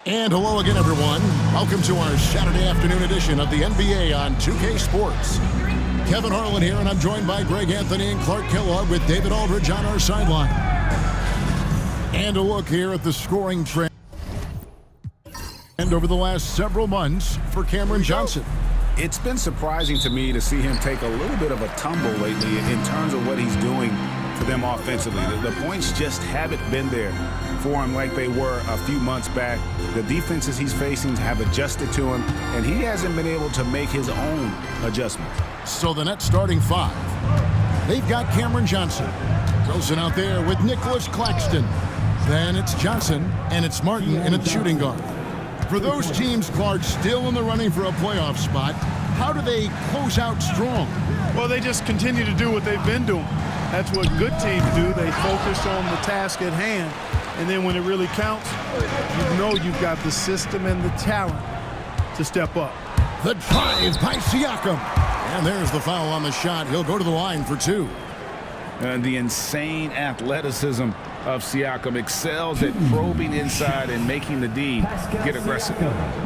And hello again, everyone. Welcome to our Saturday afternoon edition of the NBA on 2K Sports. Kevin Harlan here, and I'm joined by Greg Anthony and Clark Kellogg with David Aldridge on our sideline. And a look here at the scoring trend over the last several months for Cameron Johnson. It's been surprising to me to see him take a little bit of a tumble lately in terms of what he's doing for them offensively. The points just haven't been there for him like they were a few months back. The defenses he's facing have adjusted to him, and he hasn't been able to make his own adjustments. So the net starting five. They've got Cameron Johnson. Wilson out there with Nicholas Claxton. Then it's Johnson, and it's Martin in a shooting guard. For those teams, Clark, still in the running for a playoff spot, how do they close out strong? Well, they just continue to do what they've been doing. That's what good teams do. They focus on the task at hand. And then when it really counts, you know you've got the system and the talent to step up. The drive by Siakam. And there's the foul on the shot. He'll go to the line for two. And the insane athleticism of Siakam excels at probing inside and making the D get aggressive.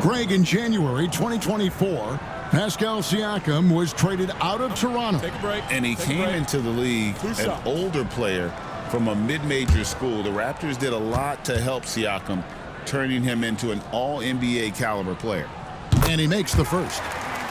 Greg, in January 2024, Pascal Siakam was traded out of Toronto. Take a break. And he came into the league an older player from a mid-major school. The Raptors did a lot to help Siakam, turning him into an all-NBA caliber player. And he makes the first.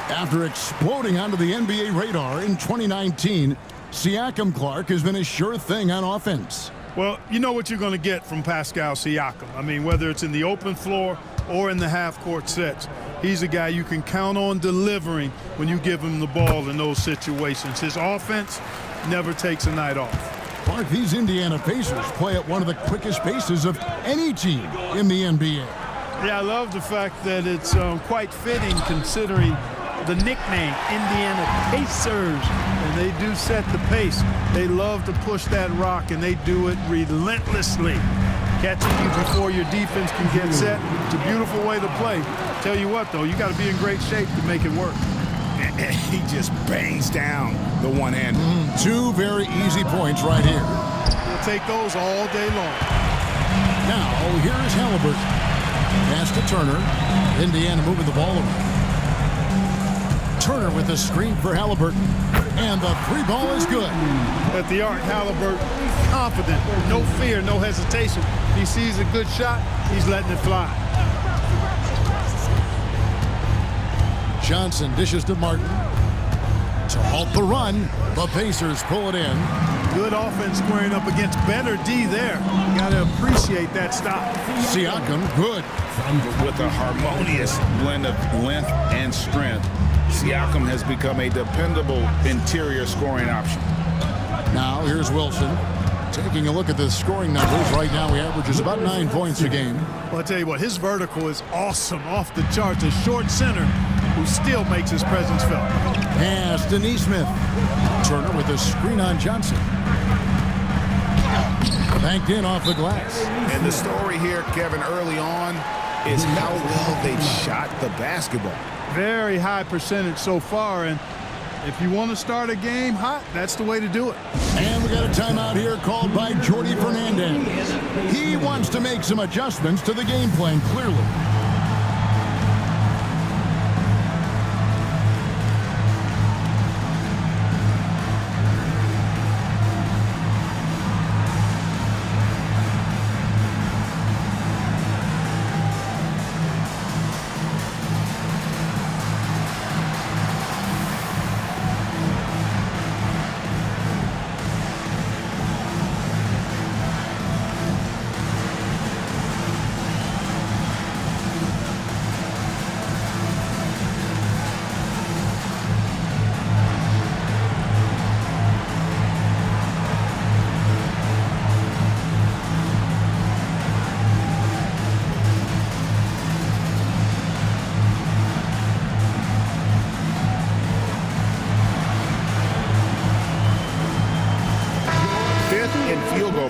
After exploding onto the NBA radar in 2019, Siakam, Clark, has been a sure thing on offense. Well, you know what you're going to get from Pascal Siakam. I mean, whether it's in the open floor or in the half-court sets, he's a guy you can count on delivering when you give him the ball in those situations. His offense never takes a night off. Clark, these Indiana Pacers play at one of the quickest paces of any team in the NBA. Yeah, I love the fact that it's quite fitting considering the nickname, Indiana Pacers. And they do set the pace. They love to push that rock, and they do it relentlessly. Catching you before your defense can get set. It's a beautiful way to play. Tell you what, though, you got to be in great shape to make it work. He just bangs down the one-hander. Two very easy points right here. We'll take those all day long. Now, here's Halliburton. Pass to Turner. Indiana moving the ball around. Turner with a screen for Halliburton. And the three ball is good. At the arc, Halliburton, confident, no fear, no hesitation. He sees a good shot, he's letting it fly. Johnson dishes to Martin. To halt the run, the Pacers pull it in. Good offense squaring up against better D there. You got to appreciate that stop. Siakam, good. With a harmonious blend of length and strength, Siakam has become a dependable interior scoring option. Now here's Wilson. Taking a look at the scoring numbers, right now he averages about 9 points a game. Well, I'll tell you what, his vertical is awesome, off the charts. A short center who still makes his presence felt. Pass to Nesmith. Turner with a screen on Johnson. Banked in off the glass. And the story here, Kevin, early on is how well they've shot the basketball. Very high percentage so far, and if you want to start a game hot, that's the way to do it. And we got a timeout here called by Jordi Fernandez. He wants to make some adjustments to the game plan, clearly.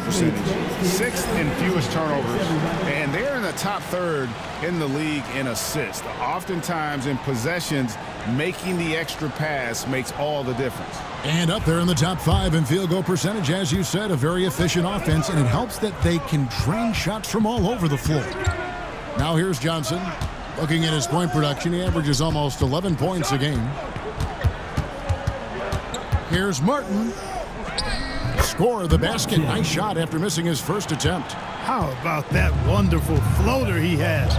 Percentage, sixth in fewest turnovers, and they're in the top third in the league in assists. Oftentimes in possessions, making the extra pass makes all the difference. And up there in the top 5 in field goal percentage, as you said, a very efficient offense, and it helps that they can drain shots from all over the floor. Now here's Johnson. Looking at his point production, he averages almost 11 points a game. Here's Martin. Score the basket. Nice shot after missing his first attempt. How about that wonderful floater he has,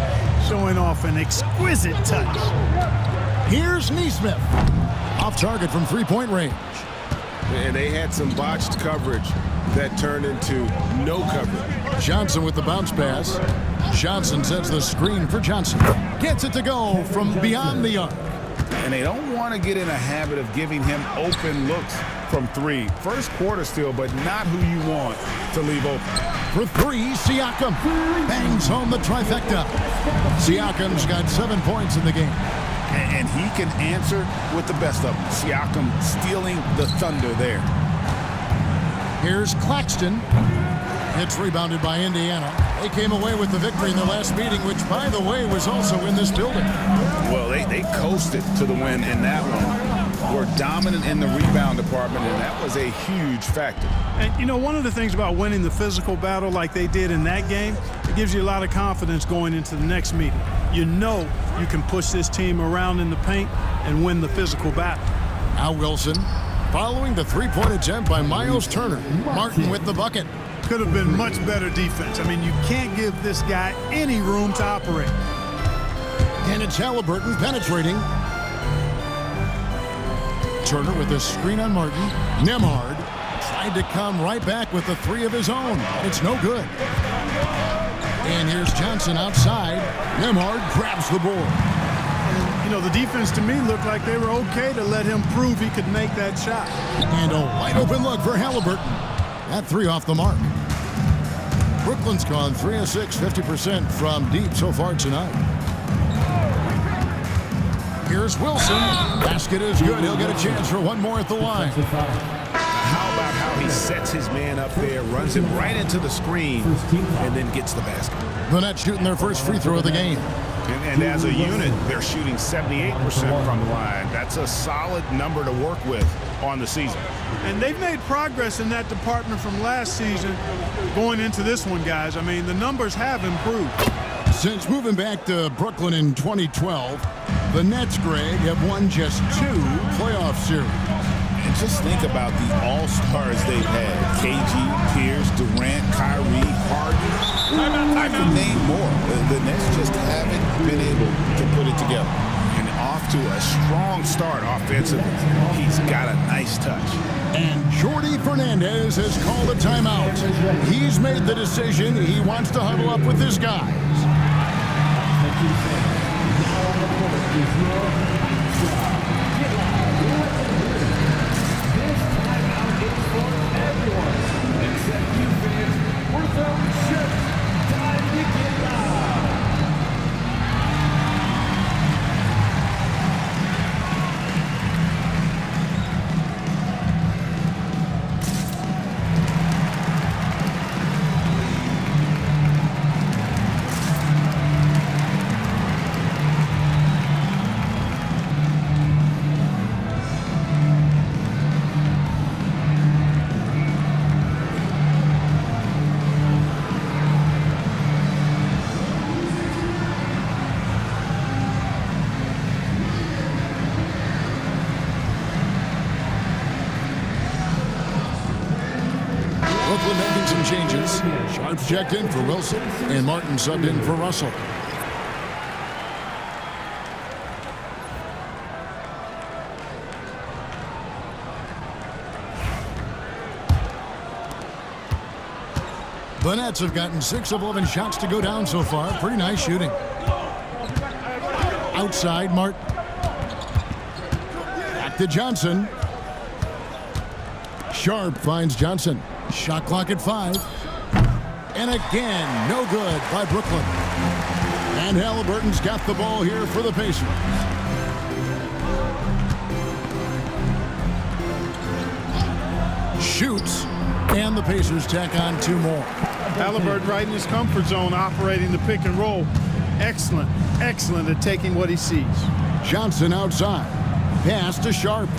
showing off an exquisite touch. Here's Neesmith. Off target from three-point range. And they had some botched coverage that turned into no coverage. Johnson with the bounce pass. Johnson sets the screen for Johnson. Gets it to go from beyond the arc. And they don't want to get in a habit of giving him open looks from three. First quarter still, but not who you want to leave open. For three, Siakam bangs home the trifecta. Siakam's got 7 points in the game. And he can answer with the best of them. Siakam stealing the thunder there. Here's Claxton. It's rebounded by Indiana. They came away with the victory in the last meeting, which, by the way, was also in this building. Well, they coasted to the win in that one. Were dominant in the rebound department, and that was a huge factor. And, you know, one of the things about winning the physical battle like they did in that game, it gives you a lot of confidence going into the next meeting. You know you can push this team around in the paint and win the physical battle. Now Wilson, following the three-point attempt by Miles Turner. Martin with the bucket. Could have been much better defense. I mean, you can't give this guy any room to operate. And it's Halliburton penetrating. Turner with a screen on Martin. Nembhard tried to come right back with the three of his own. It's no good. And here's Johnson outside. Nembhard grabs the board. You know, the defense to me looked like they were okay to let him prove he could make that shot. And a wide open look for Halliburton. That three off the mark. Brooklyn's gone 3 of 6, 50% from deep so far tonight. Here's Wilson. Basket is good. He'll get a chance for one more at the line. How about how he sets his man up there, runs him right into the screen, and then gets the basket. The Nets shooting their first free throw of the game. And as a unit, they're shooting 78% from the line. That's a solid number to work with on the season. And they've made progress in that department from last season going into this one, guys. I mean, the numbers have improved. Since moving back to Brooklyn in 2012, the Nets, Greg, have won just 2 playoff series. And just think about the all-stars they've had. KG, Pierce, Durant, Kyrie, Harden. I could name more. The Nets just haven't been able to put it together. And off to a strong start offensively. He's got a nice touch. And Jordi Fernandez has called a timeout. He's made the decision. He wants to huddle up with his guys. Brooklyn making some changes. Sharp checked in for Wilson, and Martin subbed in for Russell. The Nets have gotten 6 of 11 shots to go down so far. Pretty nice shooting. Outside, Martin. Back to Johnson. Sharp finds Johnson. Shot clock at 5. And again, no good by Brooklyn. And Halliburton's got the ball here for the Pacers. Shoots. And the Pacers tack on 2 more. Halliburton right in his comfort zone, operating the pick and roll. Excellent, excellent at taking what he sees. Johnson outside. Pass to Sharp.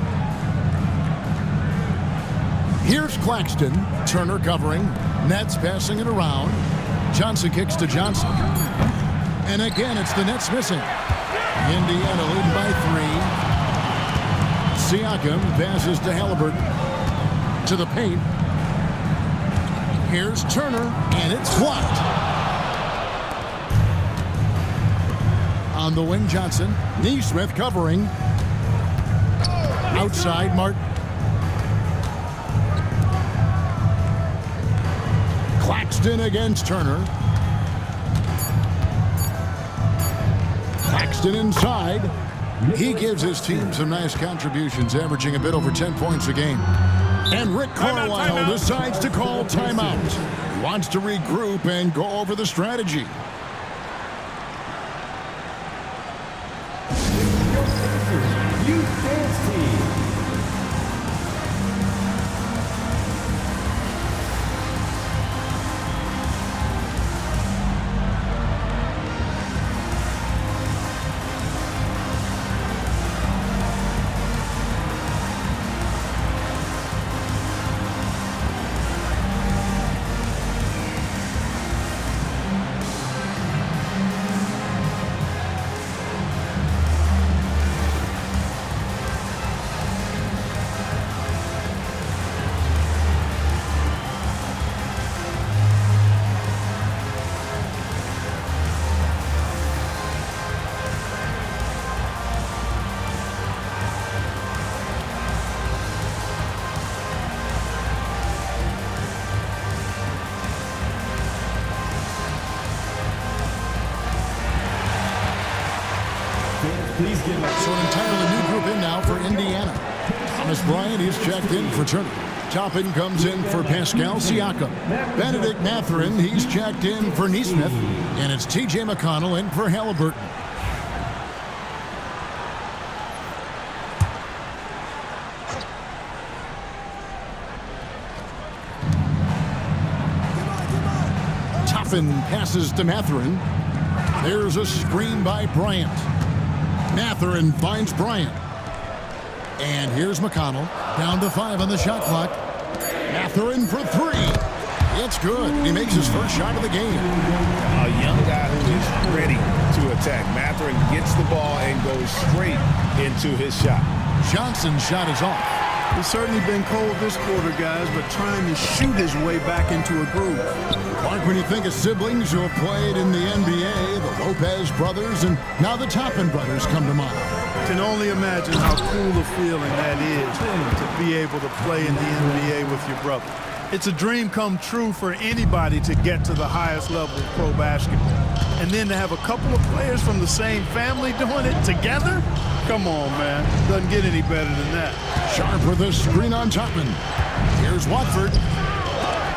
Here's Claxton. Turner covering. Nets passing it around. Johnson kicks to Johnson. And again, it's the Nets missing. Indiana leading by 3. Siakam passes to Halliburton. To the paint. Here's Turner, and it's blocked. On the wing, Johnson. Neesmith covering. Outside, Martin. Claxton against Turner. Claxton inside. He gives his team some nice contributions, averaging a bit over 10 points a game. And Rick Carlisle decides to call timeout. He wants to regroup and go over the strategy. So an entirely new group in now for Indiana. Thomas Bryant is checked in for Turner. Toppin comes in for Pascal Siakam. Benedict Mathurin, he's checked in for Neesmith. And it's T.J. McConnell in for Halliburton. Toppin passes to Mathurin. There's a screen by Bryant. Mathurin finds Bryant. And here's McConnell. Down to 5 on the shot clock. Mathurin for 3. It's good. He makes his first shot of the game. A young guy who is ready to attack. Mathurin gets the ball and goes straight into his shot. Johnson's shot is off. It's certainly been cold this quarter, guys, but trying to shoot his way back into a groove. Mark, when you think of siblings who have played in the NBA, the Lopez brothers, and now the Toppin brothers come to mind. Can only imagine how cool a feeling that is to be able to play in the NBA with your brother. It's a dream come true for anybody to get to the highest level of pro basketball. And then to have a couple of players from the same family doing it together? Come on, man. Doesn't get any better than that. Sharp with a screen on Toppin. Here's Watford.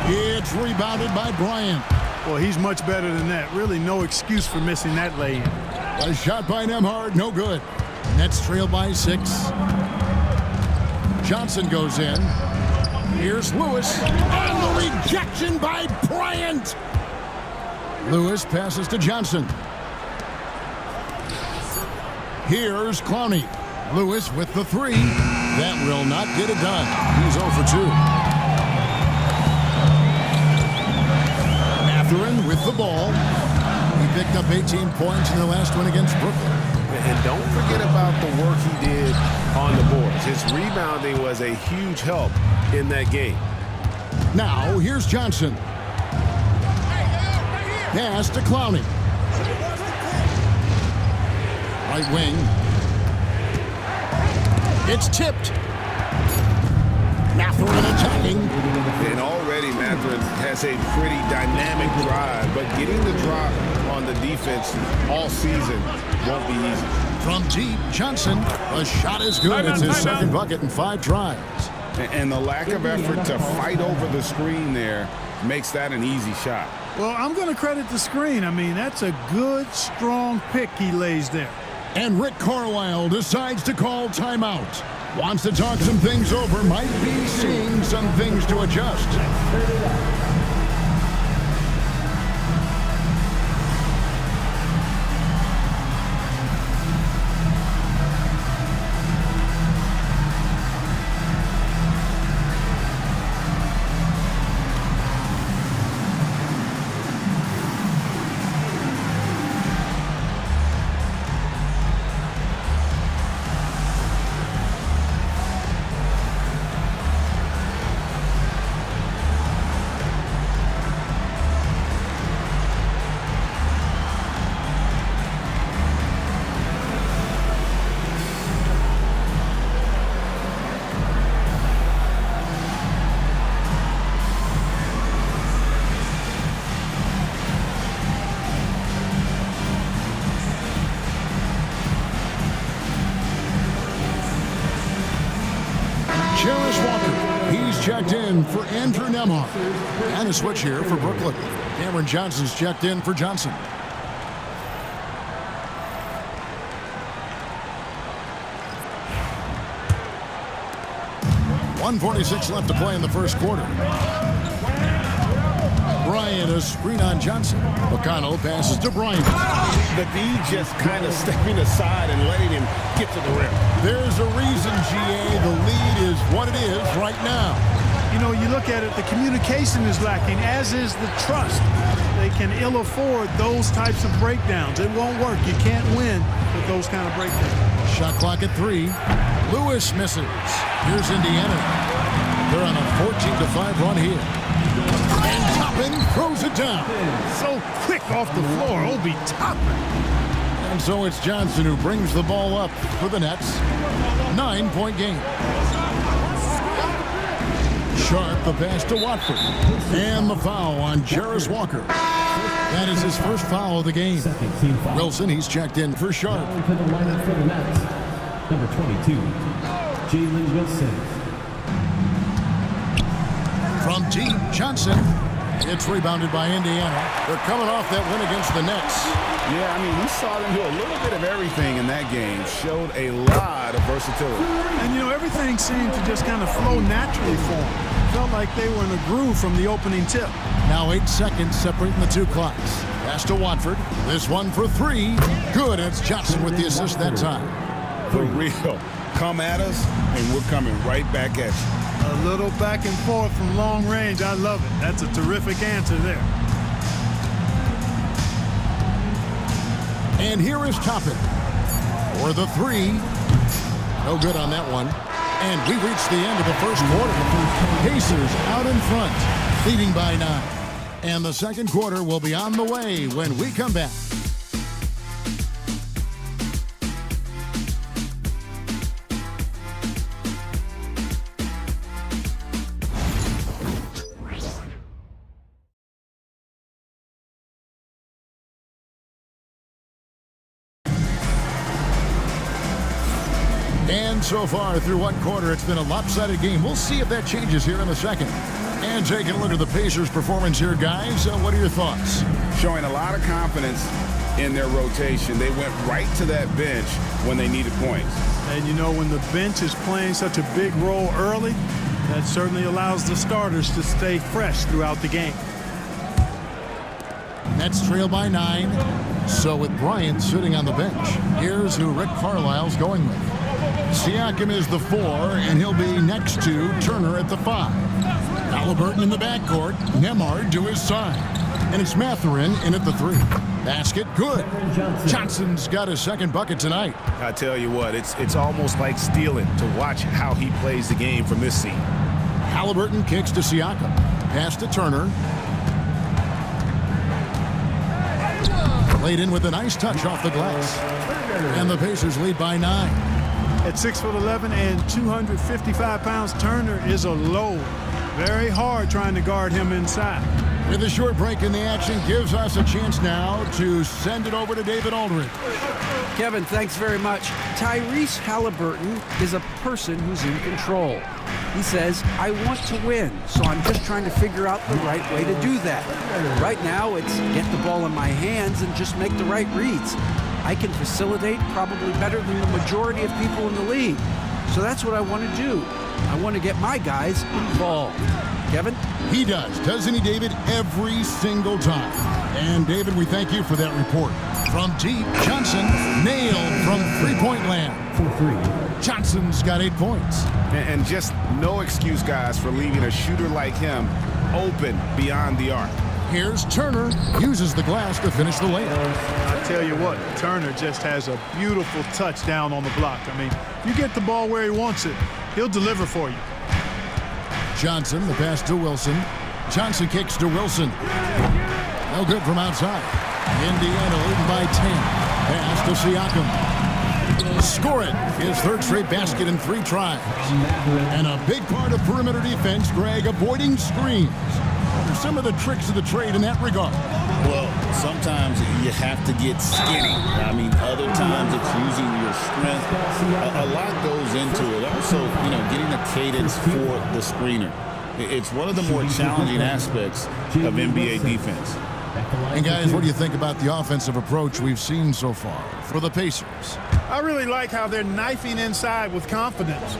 It's rebounded by Bryant. Well, he's much better than that. Really no excuse for missing that lay-in. A shot by Nembhard, no good. Nets trail by 6. Johnson goes in. Here's Lewis. And the rejection by Bryant. Lewis passes to Johnson. Here's Clowney. Lewis with the 3. That will not get it done. He's 0 for 2. Mathurin with the ball. He picked up 18 points in the last one against Brooklyn. And don't forget about the work he did on the boards. His rebounding was a huge help in that game. Now, here's Johnson. Pass to Clowney. Right wing. It's tipped. Mathurin attacking. And already Mathurin has a pretty dynamic drive, but getting the drop on the defense all season won't be easy. From deep, Johnson. The shot is good. It's his second bucket in 5 tries. And the lack of effort to fight over the screen there makes that an easy shot. Well, I'm going to credit the screen. I mean, that's a good, strong pick he lays there. And Rick Carlisle decides to call timeout. Wants to talk some things over. Might be seeing some things to adjust. checked in for Andrew Nembhard. And a switch here for Brooklyn. Cameron Johnson's checked in for Johnson. 1:46 left to play in the first quarter. Bryant, a screen on Johnson. McConnell passes to Bryant. The D just kind of stepping aside and letting him get to the rim. There's a reason, GA, the lead is what it is right now. You know, you look at it, the communication is lacking, as is the trust. They can ill afford those types of breakdowns. It won't work. You can't win with those kind of breakdowns. Shot clock at 3. Lewis misses. Here's Indiana. They're on a 14-5 run here. And Toppin throws it down. So quick off the floor, Obi Toppin. And so it's Johnson who brings the ball up for the Nets. 9-point game. Sharp, the pass to Watford. And the foul on Jarris Walker. That is his first foul of the game. Wilson, he's checked in for Sharp. To the lineup for the Nets, number 22, Jalen Wilson. From deep, Johnson. It's rebounded by Indiana. They're coming off that win against the Nets. Yeah, I mean, we saw them do a little bit of everything in that game. Showed a lot of versatility. And, you know, everything seemed to just kind of flow naturally for them. Felt like they were in a groove from the opening tip. Now 8 seconds separating the two clocks. Pass to Watford. This one for 3. Good. It's Johnson with the assist that time. For real. Come at us, and we're coming right back at you. A little back and forth from long range. I love it. That's a terrific answer there. And here is Toppin for the 3. No good on that one. And we reach the end of the first quarter. Pacers out in front, leading by 9. And the second quarter will be on the way when we come back. And so far through one quarter, it's been a lopsided game. We'll see if that changes here in the second. And taking a look at the Pacers' performance here, guys. What are your thoughts? Showing a lot of confidence in their rotation. They went right to that bench when they needed points. And, you know, when the bench is playing such a big role early, that certainly allows the starters to stay fresh throughout the game. Nets trail by 9. So with Bryant sitting on the bench, here's who Rick Carlisle's going with. Siakam is the 4, and he'll be next to Turner at the 5. Halliburton in the backcourt, Nembhard to his side. And it's Mathurin in at the 3. Basket, good. Johnson's got his second bucket tonight. I tell you what, it's almost like stealing to watch how he plays the game from this seat. Halliburton kicks to Siakam. Pass to Turner. Laid in with a nice touch off the glass. And the Pacers lead by 9. At 6'11" and 255 pounds, Turner is a load. Very hard trying to guard him inside. With a short break in the action, gives us a chance now to send it over to David Aldridge. Kevin, thanks very much. Tyrese Halliburton is a person who's in control. He says, I want to win, so I'm just trying to figure out the right way to do that. Right now, it's get the ball in my hands and just make the right reads. I can facilitate probably better than the majority of people in the league. So that's what I want to do. I want to get my guys involved. Kevin? He does, doesn't he, David? Every single time. And, David, we thank you for that report. From deep, Johnson nailed from three-point land. For 3. Johnson's got 8 points. And just no excuse, guys, for leaving a shooter like him open beyond the arc. Here's Turner, uses the glass to finish the layup. I tell you what, Turner just has a beautiful touch down on the block. I mean, you get the ball where he wants it, he'll deliver for you. Johnson, the pass to Wilson. Johnson kicks to Wilson. No good from outside. Indiana leading by 10. Pass to Siakam. Score it. His third straight basket in 3 tries. And a big part of perimeter defense, Greg, avoiding screens. What are some of the tricks of the trade in that regard? Well, sometimes you have to get skinny. I mean, other times it's using your strength. A lot goes into it. Also, you know, getting a cadence for the screener. It's one of the more challenging aspects of NBA defense. And guys, what do you think about the offensive approach we've seen so far for the Pacers? I really like how they're knifing inside with confidence,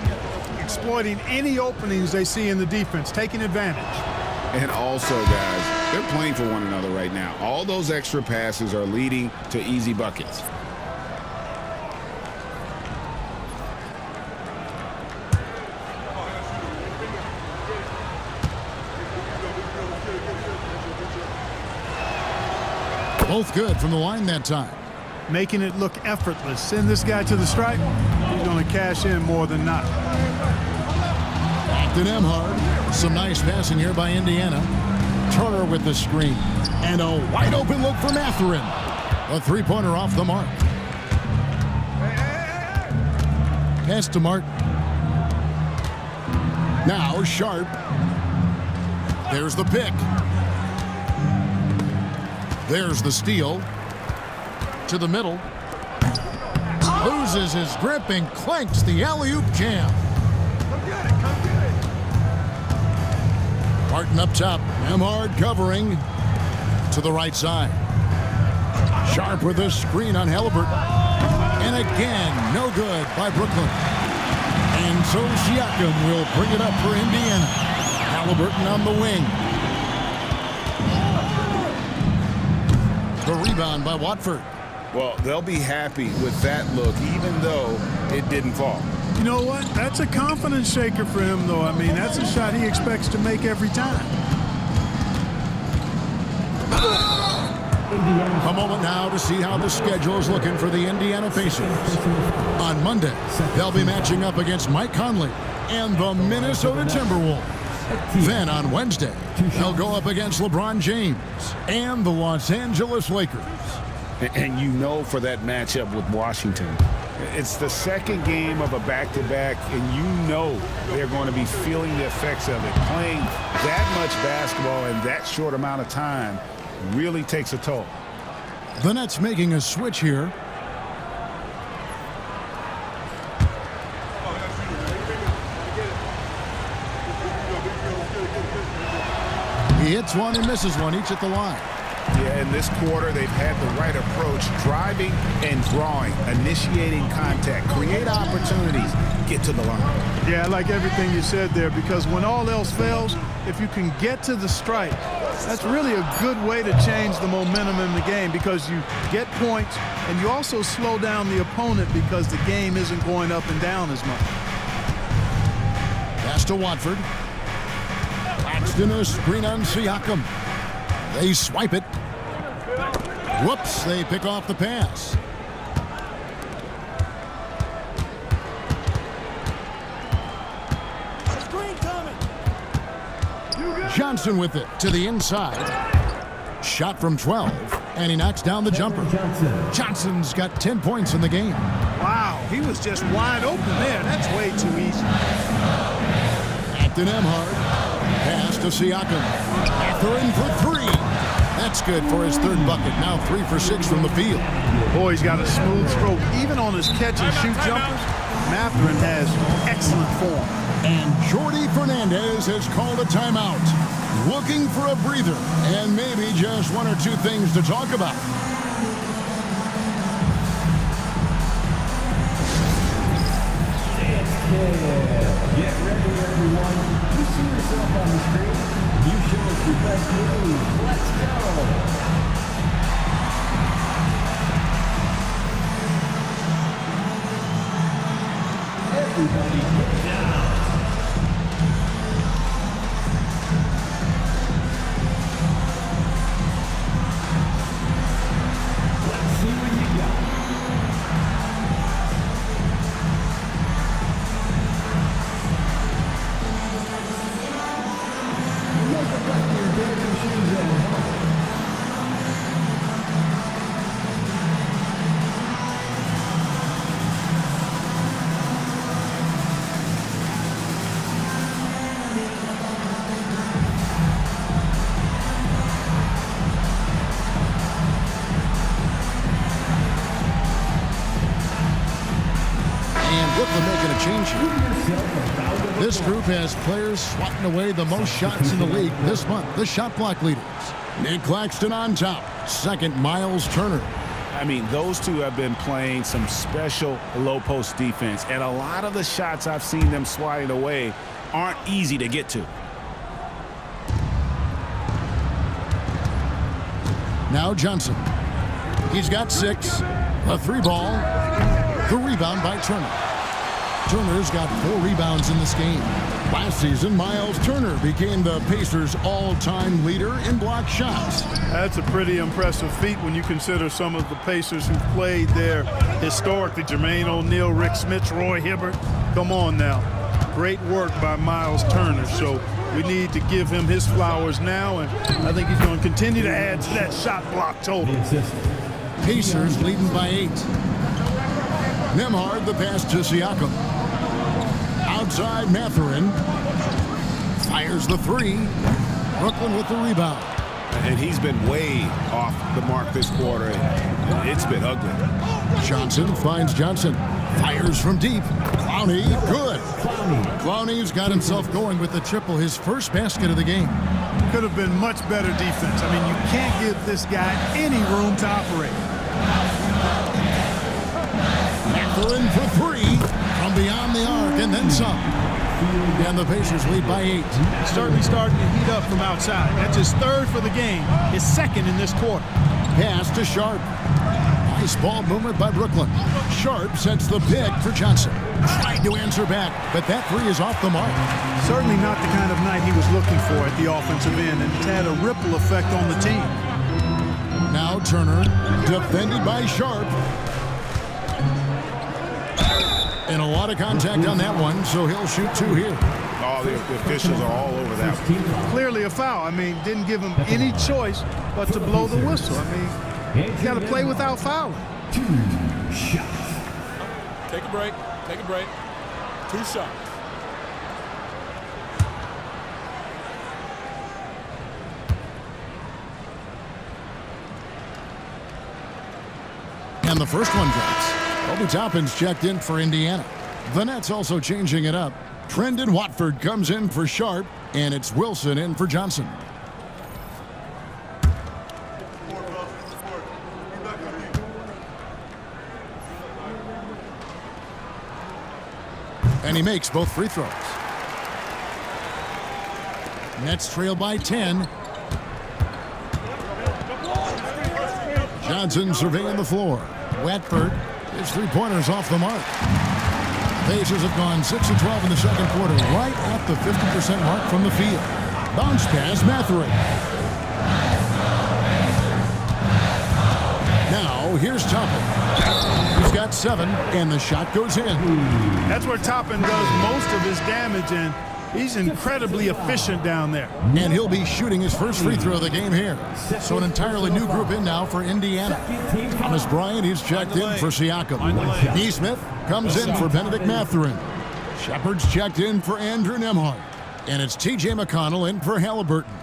exploiting any openings they see in the defense, taking advantage. And also, guys, they're playing for one another right now. All those extra passes are leading to easy buckets. Both good from the line that time. Making it look effortless. Send this guy to the stripe. He's going to cash in more than not. Back to Nembhard. Some nice passing here by Indiana. Turner with the screen. And a wide open look for Mathurin. A three-pointer off the mark. Pass to Martin. Now Sharp. There's the pick. There's the steal. To the middle. Loses his grip and clanks the alley-oop jam. Martin up top. Nembhard covering to the right side. Sharp with a screen on Halliburton. And again, no good by Brooklyn. And so Siakam will bring it up for Indiana. Halliburton on the wing. The rebound by Watford. Well, they'll be happy with that look, even though it didn't fall. You know what? That's a confidence shaker for him, though. I mean, that's a shot he expects to make every time. A moment now to see how the schedule is looking for the Indiana Pacers. On Monday, they'll be matching up against Mike Conley and the Minnesota Timberwolves. Then on Wednesday, they'll go up against LeBron James and the Los Angeles Lakers. And you know, for that matchup with Washington, it's the second game of a back-to-back, and you know they're going to be feeling the effects of it. Playing that much basketball in that short amount of time really takes a toll. The Nets making a switch here. He hits one and misses one, each at the line. Yeah, in this quarter, they've had the right approach, driving and drawing, initiating contact, create opportunities, get to the line. Yeah, I like everything you said there, because when all else fails, if you can get to the stripe, that's really a good way to change the momentum in the game, because you get points and you also slow down the opponent because the game isn't going up and down as much. Pass to Watford. Claxton a screen on Siakam. They swipe it. Whoops, they pick off the pass. Johnson with it to the inside. Shot from 12, and he knocks down the jumper. Johnson's got 10 points in the game. Wow, he was just wide open there. That's way too easy. Back to Nembhard. Pass to Siakam. Mathurin for three. That's good for his third bucket. Now 3 for 6 from the field. Boy, he's got a smooth stroke. Even on his catch-and-shoot jumpers, Mathurin has excellent form. And Jordi Fernandez has called a timeout. Looking for a breather and maybe just one or two things to talk about. Get ready, everyone. You see yourself on the screen. You show us your best move. Let's go. Everybody get down. Let's see what you got. Brooklyn making a change here. This group has players swatting away the most shots in the league this month. The shot block leaders. Nick Claxton on top. Second, Miles Turner. I mean, those two have been playing some special low post defense, and a lot of the shots I've seen them swatting away aren't easy to get to. Now Johnson. He's got 6. A 3 ball. The rebound by Turner. Turner's got 4 rebounds in this game. Last season, Miles Turner became the Pacers' all-time leader in block shots. That's a pretty impressive feat when you consider some of the Pacers who've played there historically. Jermaine O'Neal, Rick Smits, Roy Hibbert. Come on now. Great work by Miles Turner. So we need to give him his flowers now, and I think he's going to continue to add to that shot block total. Pacers leading by 8. Nembhard the pass to Siakam. Outside Mathurin. Fires the 3. Brooklyn with the rebound. And he's been way off the mark this quarter. It's been ugly. Johnson finds Johnson. Fires from deep. Clowney, good. Clowney's got himself going with the triple, his first basket of the game. Could have been much better defense. I mean, you can't give this guy any room to operate. Mathurin for 3 from beyond the arc and then some. And the Pacers lead by 8. Certainly starting to heat up from outside. That's his 3rd for the game, his 2nd in this quarter. Pass to Sharp. Nice ball movement by Brooklyn. Sharp sets the pick for Johnson. Tried to answer back, but that 3 is off the mark. Certainly not the kind of night he was looking for at the offensive end, and it's had a ripple effect on the team. Now Turner, defended by Sharp. And a lot of contact on that one, so he'll shoot 2 here. Oh, the officials are all over that one. Clearly a foul. I mean, didn't give him any choice but to blow the whistle. I mean, you got to play without fouling. 2 shots. Take a break. Take a break. 2 shots. And the first one drops. Obi Toppin's checked in for Indiana. The Nets also changing it up. Trendon Watford comes in for Sharp, and it's Wilson in for Johnson. And he makes both free throws. Nets trail by 10. Johnson surveying the floor. Watford, his 3-pointers off the mark. Pacers have gone 6 of 12 in the second quarter, right at the 50% mark from the field. Bounce pass, Mathurin. Now, here's Toppin. He's got 7, and the shot goes in. That's where Toppin does most of his damage, and he's incredibly efficient down there. And he'll be shooting his first free throw of the game here. So an entirely new group in now for Indiana. Thomas Bryant, he's checked in for Siakam. Nesmith comes in for Benedict Mathurin. Shepard's checked in for Andrew Nembhard. And it's T.J. McConnell in for Halliburton.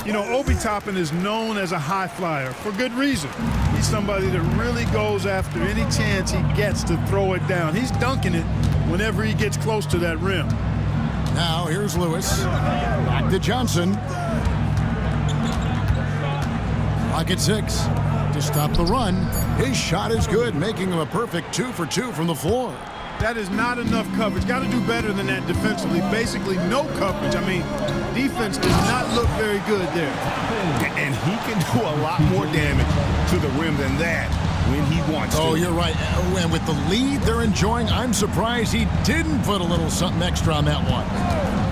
You know, Obi Toppin is known as a high flyer for good reason. He's somebody that really goes after any chance he gets to throw it down. He's dunking it whenever he gets close to that rim. Now here's Lewis. Back to Johnson. Clock at 6. To stop the run. His shot is good, making him a perfect 2 for 2 from the floor. That is not enough coverage. Got to do better than that defensively. Basically no coverage. I mean, defense does not look very good there. And he can do a lot more damage to the rim than that when he wants to. Oh, you're right. And with the lead they're enjoying, I'm surprised he didn't put a little something extra on that one.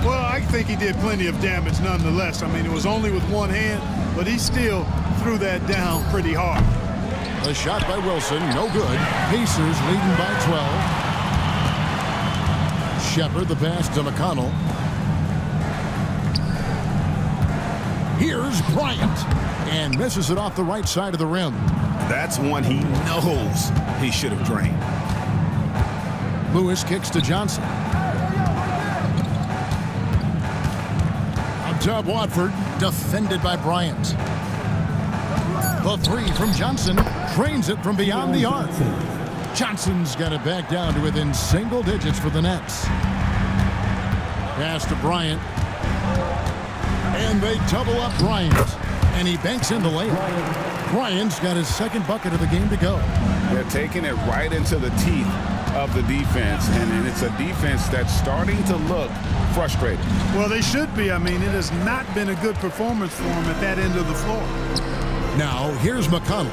Well, I think he did plenty of damage nonetheless. I mean, it was only with one hand, but he still threw that down pretty hard. A shot by Wilson, no good. Pacers leading by 12. Shepard, the pass to McConnell. Here's Bryant, and misses it off the right side of the rim. That's one he knows he should have drained. Lewis kicks to Johnson. Up top, Watford, defended by Bryant. The 3 from Johnson, trains it from beyond the arc. Johnson's got it back down to within single digits for the Nets. Pass to Bryant. And they double up Bryant. And he banks in the layup. Bryant's got his second bucket of the game to go. They're taking it right into the teeth of the defense, and it's a defense that's starting to look frustrated. Well, they should be. I mean, it has not been a good performance for them at that end of the floor. Now, here's McConnell.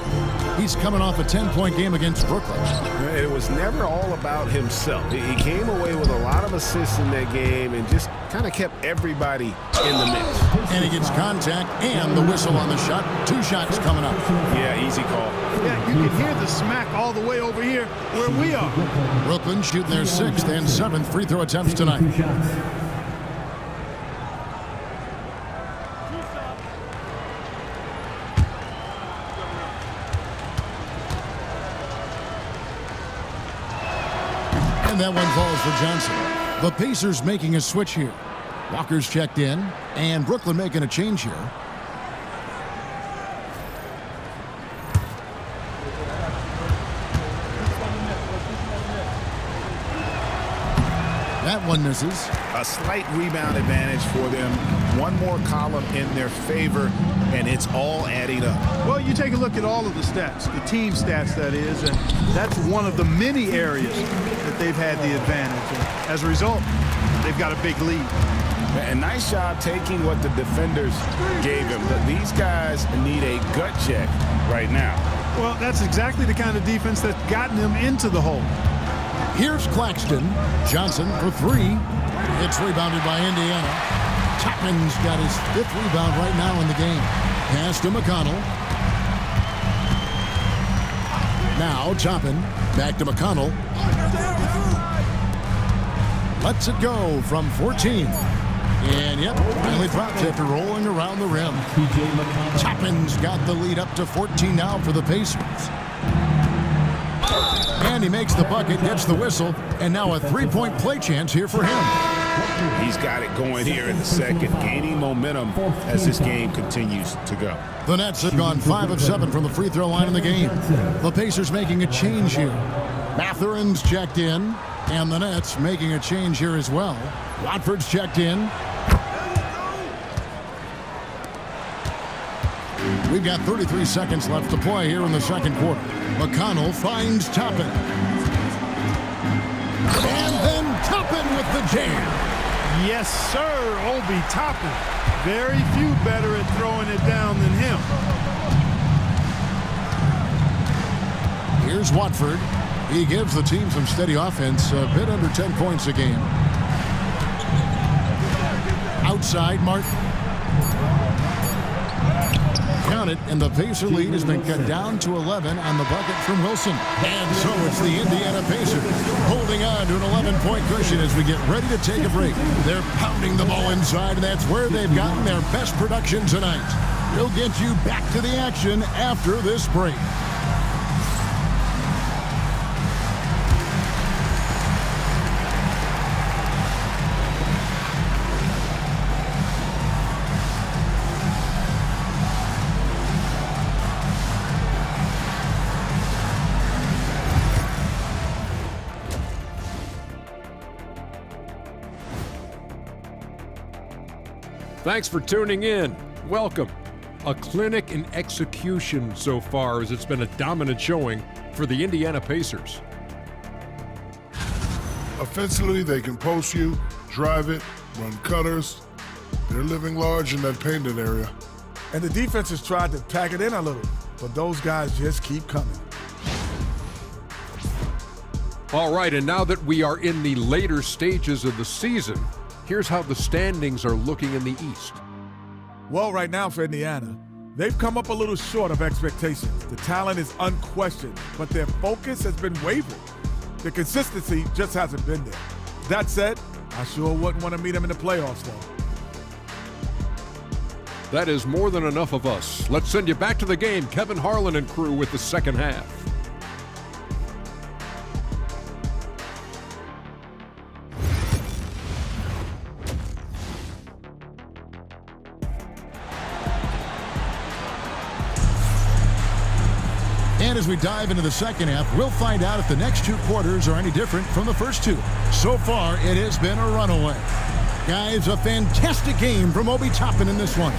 He's coming off a 10-point game against Brooklyn. It was never all about himself. He came away with a lot of assists in that game and just kind of kept everybody in the mix. And he gets contact and the whistle on the shot. 2 shots coming up. Yeah, easy call. Yeah, you can hear the smack all the way over here where we are. Brooklyn shooting their 6th and 7th free throw attempts tonight. And that one falls for Johnson. The Pacers making a switch here. Walker's checked in, and Brooklyn making a change here. That one misses. A slight rebound advantage for them. One more column in their favor, and it's all adding up. Well, you take a look at all of the stats, the team stats, that is, and that's one of the many areas that they've had the advantage. And as a result, they've got a big lead. And nice job taking what the defenders gave him. But these guys need a gut check right now. Well, that's exactly the kind of defense that's gotten them into the hole. Here's Claxton. Johnson for 3. It's rebounded by Indiana. Toppin's got his 5th rebound right now in the game. Pass to McConnell. Now Toppin. Back to McConnell. Lets it go from 14. And yep, finally dropped after rolling around the rim. Toppin's got the lead up to 14 now for the Pacers. And he makes the bucket, gets the whistle, and now a 3-point play chance here for him. He's got it going here in the second, gaining momentum as this game continues to go. The Nets have gone 5 of 7 from the free throw line in the game. The Pacers making a change here. Matherin's checked in, and the Nets making a change here as well. Watford's checked in. We've got 33 seconds left to play here in the second quarter. McConnell finds Toppin. And then Toppin with the jam. Yes, sir, Obi Toppin. Very few better at throwing it down than him. Here's Watford. He gives the team some steady offense, a bit under 10 points a game. Outside, Martin. Count it, and the Pacer lead has been cut down to 11 on the bucket from Wilson. And so it's the Indiana Pacers holding on to an 11-point cushion as we get ready to take a break. They're pounding the ball inside, and that's where they've gotten their best production tonight. We'll get you back to the action after this break. Thanks for tuning in. Welcome. A clinic in execution so far, as it's been a dominant showing for the Indiana Pacers. Offensively, they can post you, drive it, run cutters. They're living large in that painted area. And the defense has tried to pack it in a little, but those guys just keep coming. All right, and now that we are in the later stages of the season, here's how the standings are looking in the East. Well, right now for Indiana, they've come up a little short of expectations. The talent is unquestioned, but their focus has been wavering. The consistency just hasn't been there. That said, I sure wouldn't want to meet them in the playoffs, though. That is more than enough of us. Let's send you back to the game. Kevin Harlan and crew with the second half. And as we dive into the second half, we'll find out if the next 2 quarters are any different from the first 2. So far, it has been a runaway. Guys, a fantastic game from Obi Toppin in this one.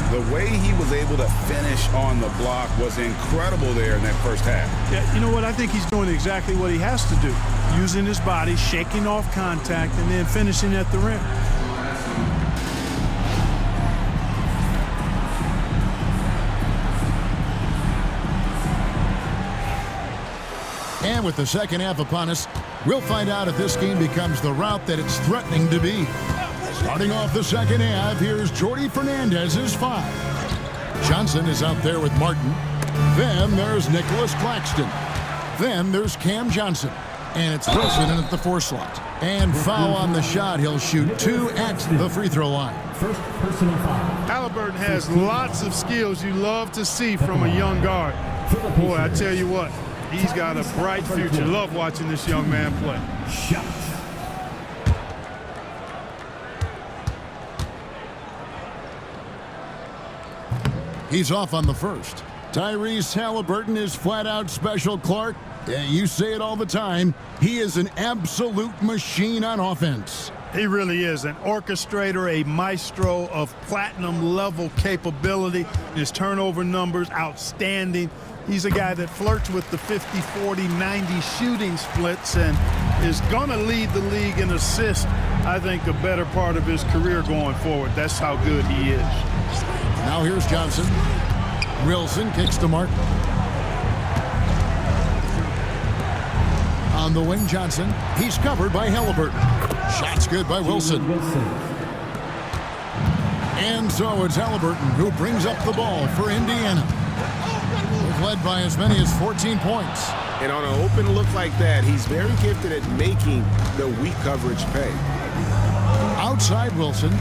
The way he was able to finish on the block was incredible there in that first half. Yeah, you know what? I think he's doing exactly what he has to do. Using his body, shaking off contact, and then finishing at the rim. And with the second half upon us, we'll find out if this game becomes the route that it's threatening to be. Starting off the second half, here's Jordy Fernandez's 5. Johnson is out there with Martin. Then there's Nicholas Claxton. Then there's Cam Johnson. And it's Wilson in at the 4 slot. And foul on the shot. He'll shoot 2 at the free throw line. First personal foul. Halliburton has lots of skills you love to see from a young guard. Boy, I tell you what, he's got a bright future. Love watching this young man play. Shot. He's off on the first. Tyrese Halliburton is flat out special, Clark. Yeah, you say it all the time. He is an absolute machine on offense. He really is an orchestrator, a maestro of platinum-level capability. His turnover numbers, outstanding. He's a guy that flirts with the 50, 40, 90 shooting splits and is going to lead the league in assists, I think, the better part of his career going forward. That's how good he is. Now here's Johnson. Wilson kicks to Martin. On the wing, Johnson. He's covered by Halliburton. Shot's good by Wilson. And so it's Halliburton who brings up the ball for Indiana. They've led by as many as 14 points. And on an open look like that, he's very gifted at making the weak coverage pay. Outside Wilson.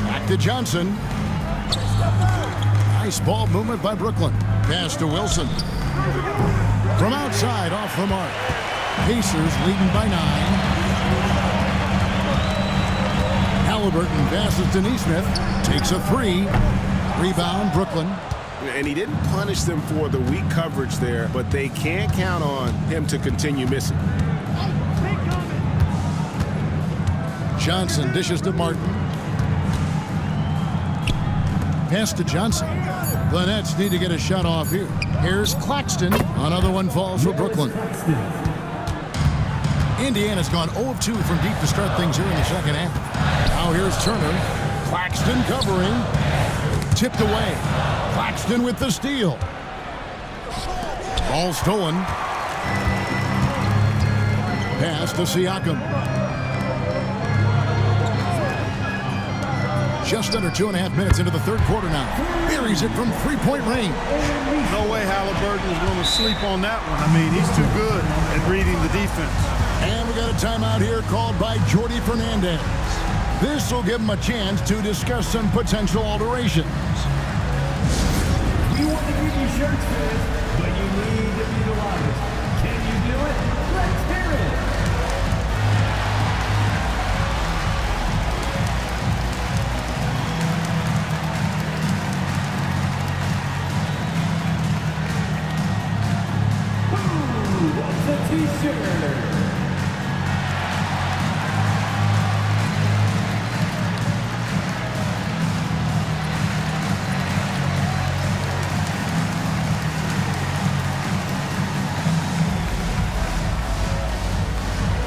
Back to Johnson. Nice ball movement by Brooklyn. Pass to Wilson. From outside, off the mark. Pacers leading by 9. Halliburton passes to Neesmith. Takes a 3. Rebound, Brooklyn. And he didn't punish them for the weak coverage there, but they can't count on him to continue missing. Johnson dishes to Martin. Pass to Johnson. The Nets need to get a shot off here. Here's Claxton. Another one falls for Brooklyn. Indiana's gone 0 of 2 from deep to start things here in the second half. Now here's Turner. Claxton covering. Tipped away. Claxton with the steal. Ball stolen. Pass to Siakam. Just under 2.5 minutes into the third quarter now. Buries it from 3-point range. No way Halliburton is going to sleep on that one. I mean, he's too good at reading the defense. And we got a timeout here called by Jordy Fernandez. This will give him a chance to discuss some potential alterations. We want to give you shirts for this, but you need to be the loudest. Can you do it? Let's hear it. The t-shirt.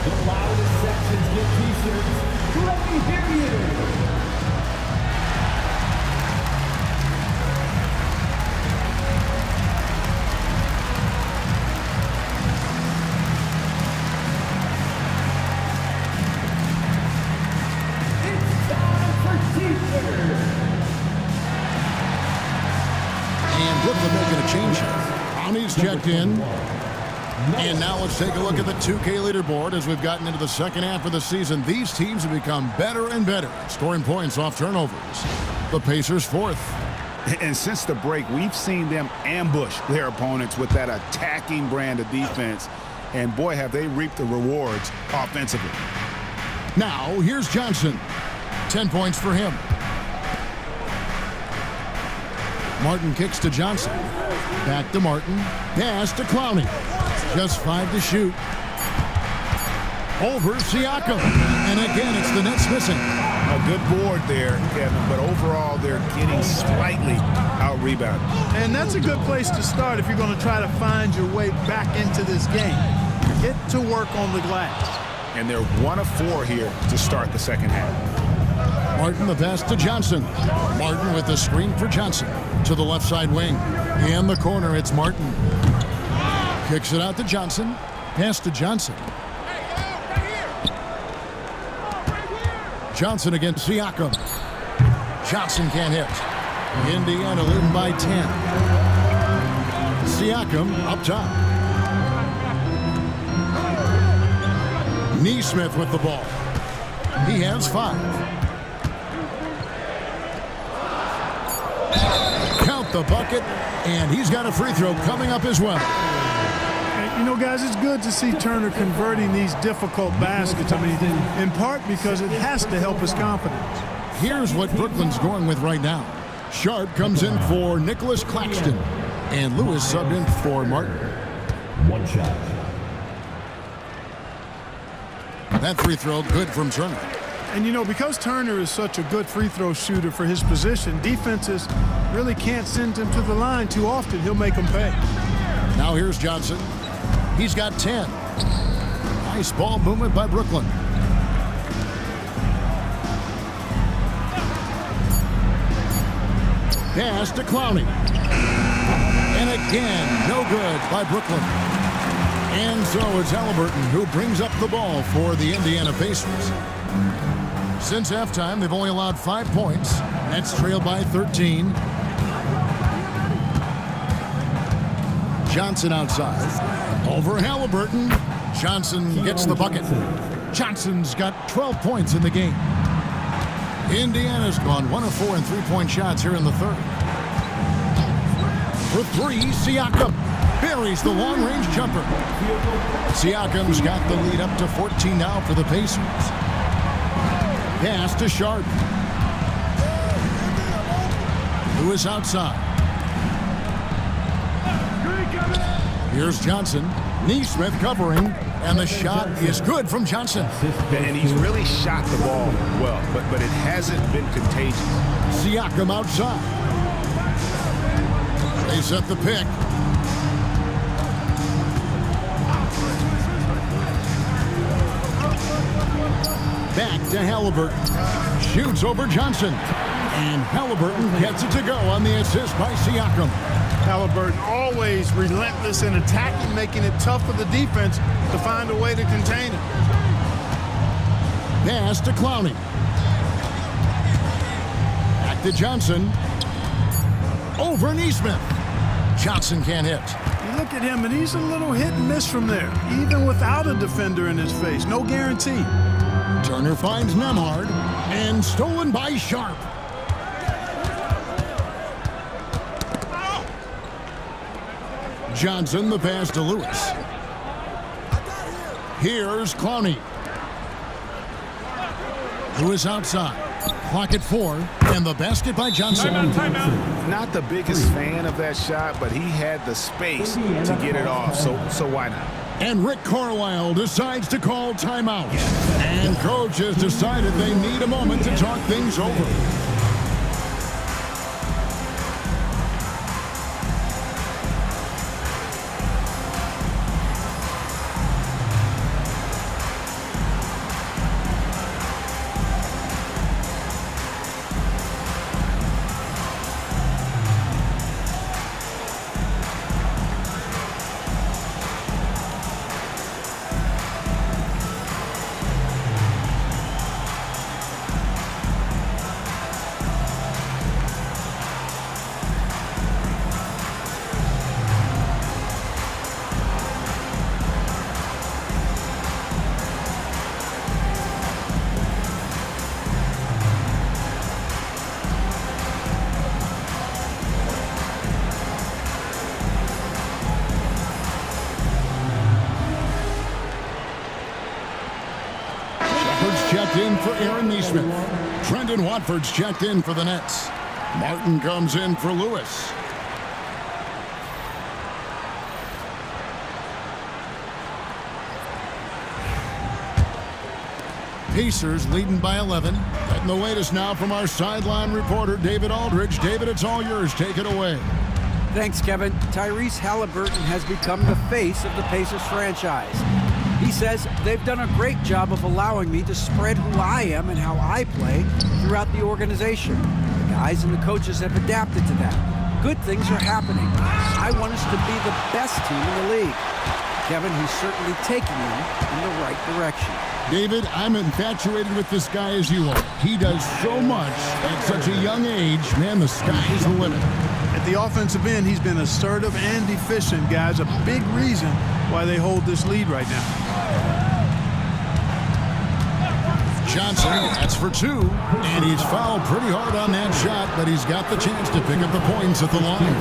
The loudest sections get t-shirts. Let me hear you. And Brooklyn making a change here. Brownie's checked in. And now let's take a look at the 2K leaderboard as we've gotten into the second half of the season. These teams have become better and better, scoring points off turnovers. The Pacers 4th. And since the break, we've seen them ambush their opponents with that attacking brand of defense. And boy, have they reaped the rewards offensively. Now, here's Johnson. 10 points for him. Martin kicks to Johnson. Back to Martin. Pass to Clowney. Just 5 to shoot. Over Siakam. And again, it's the Nets missing. A good board there, Kevin, but overall they're getting slightly out-rebounded. And that's a good place to start if you're going to try to find your way back into this game. Get to work on the glass. And they're 1 of 4 here to start the second half. Martin the pass to Johnson. Martin with the screen for Johnson. To the left side wing. In the corner, it's Martin. Kicks it out to Johnson. Pass to Johnson. Johnson against Siakam. Johnson can't hit. Indiana leading by 10. Siakam up top. Neesmith with the ball. He has 5. Count the bucket, and he's got a free throw coming up as well. You know, guys, it's good to see Turner converting these difficult baskets. I mean, in part because it has to help his confidence. Here's what Brooklyn's going with right now. Sharp comes in for Nicholas Claxton, and Lewis subbed in for Martin. 1 shot. That free throw good from Turner. And, you know, because Turner is such a good free throw shooter for his position, defenses really can't send him to the line too often. He'll make them pay. Now here's Johnson. He's got 10. Nice ball movement by Brooklyn. Pass to Clowney. And again, no good by Brooklyn. And so it's Halliburton who brings up the ball for the Indiana Pacers. Since halftime, they've only allowed 5 points. Nets trail by 13. Johnson outside. Over Halliburton. Johnson gets the bucket. Johnson's got 12 points in the game. Indiana's gone 1 of 4 in 3-point shots here in the third. For 3, Siakam buries the long-range jumper. Siakam's got the lead up to 14 now for the Pacers. Pass to Sharp. Lewis outside. Here's Johnson. Neesmith covering, and the shot is good from Johnson. And he's really shot the ball well, but it hasn't been contagious. Siakam outside. They set the pick. Back to Halliburton. Shoots over Johnson. And Halliburton gets it to go on the assist by Siakam. Halliburton always relentless in attacking, making it tough for the defense to find a way to contain it. Pass to Clowney. Back to Johnson. Over Neesmith. Johnson can't hit. You look at him, and he's a little hit and miss from there, even without a defender in his face. No guarantee. Turner finds Nembhard, and stolen by Sharp. Johnson, the pass to Lewis. Here's Clowney. Lewis outside. Clock at 4, and the basket by Johnson. Not the biggest fan of that shot, but he had the space to get it off, so why not? And Rick Carlisle decides to call timeout. And coach has decided they need a moment to talk things over. Checked in for Aaron Neesmith. Trendon Watford's checked in for the Nets. Martin comes in for Lewis. Pacers leading by 11. Getting the latest now from our sideline reporter, David Aldridge. David, it's all yours. Take it away. Thanks, Kevin. Tyrese Halliburton has become the face of the Pacers franchise. He says they've done a great job of allowing me to spread who I am and how I play throughout the organization. The guys and the coaches have adapted to that. Good things are happening. I want us to be the best team in the league. Kevin, he's certainly taking them in the right direction. David, I'm infatuated with this guy as you are. He does so much at such a young age. Man, the sky is the limit. At the offensive end, he's been assertive and efficient, guys. A big reason why they hold this lead right now. Johnson, that's for two. And he's fouled pretty hard on that shot, but he's got the chance to pick up the points at the line.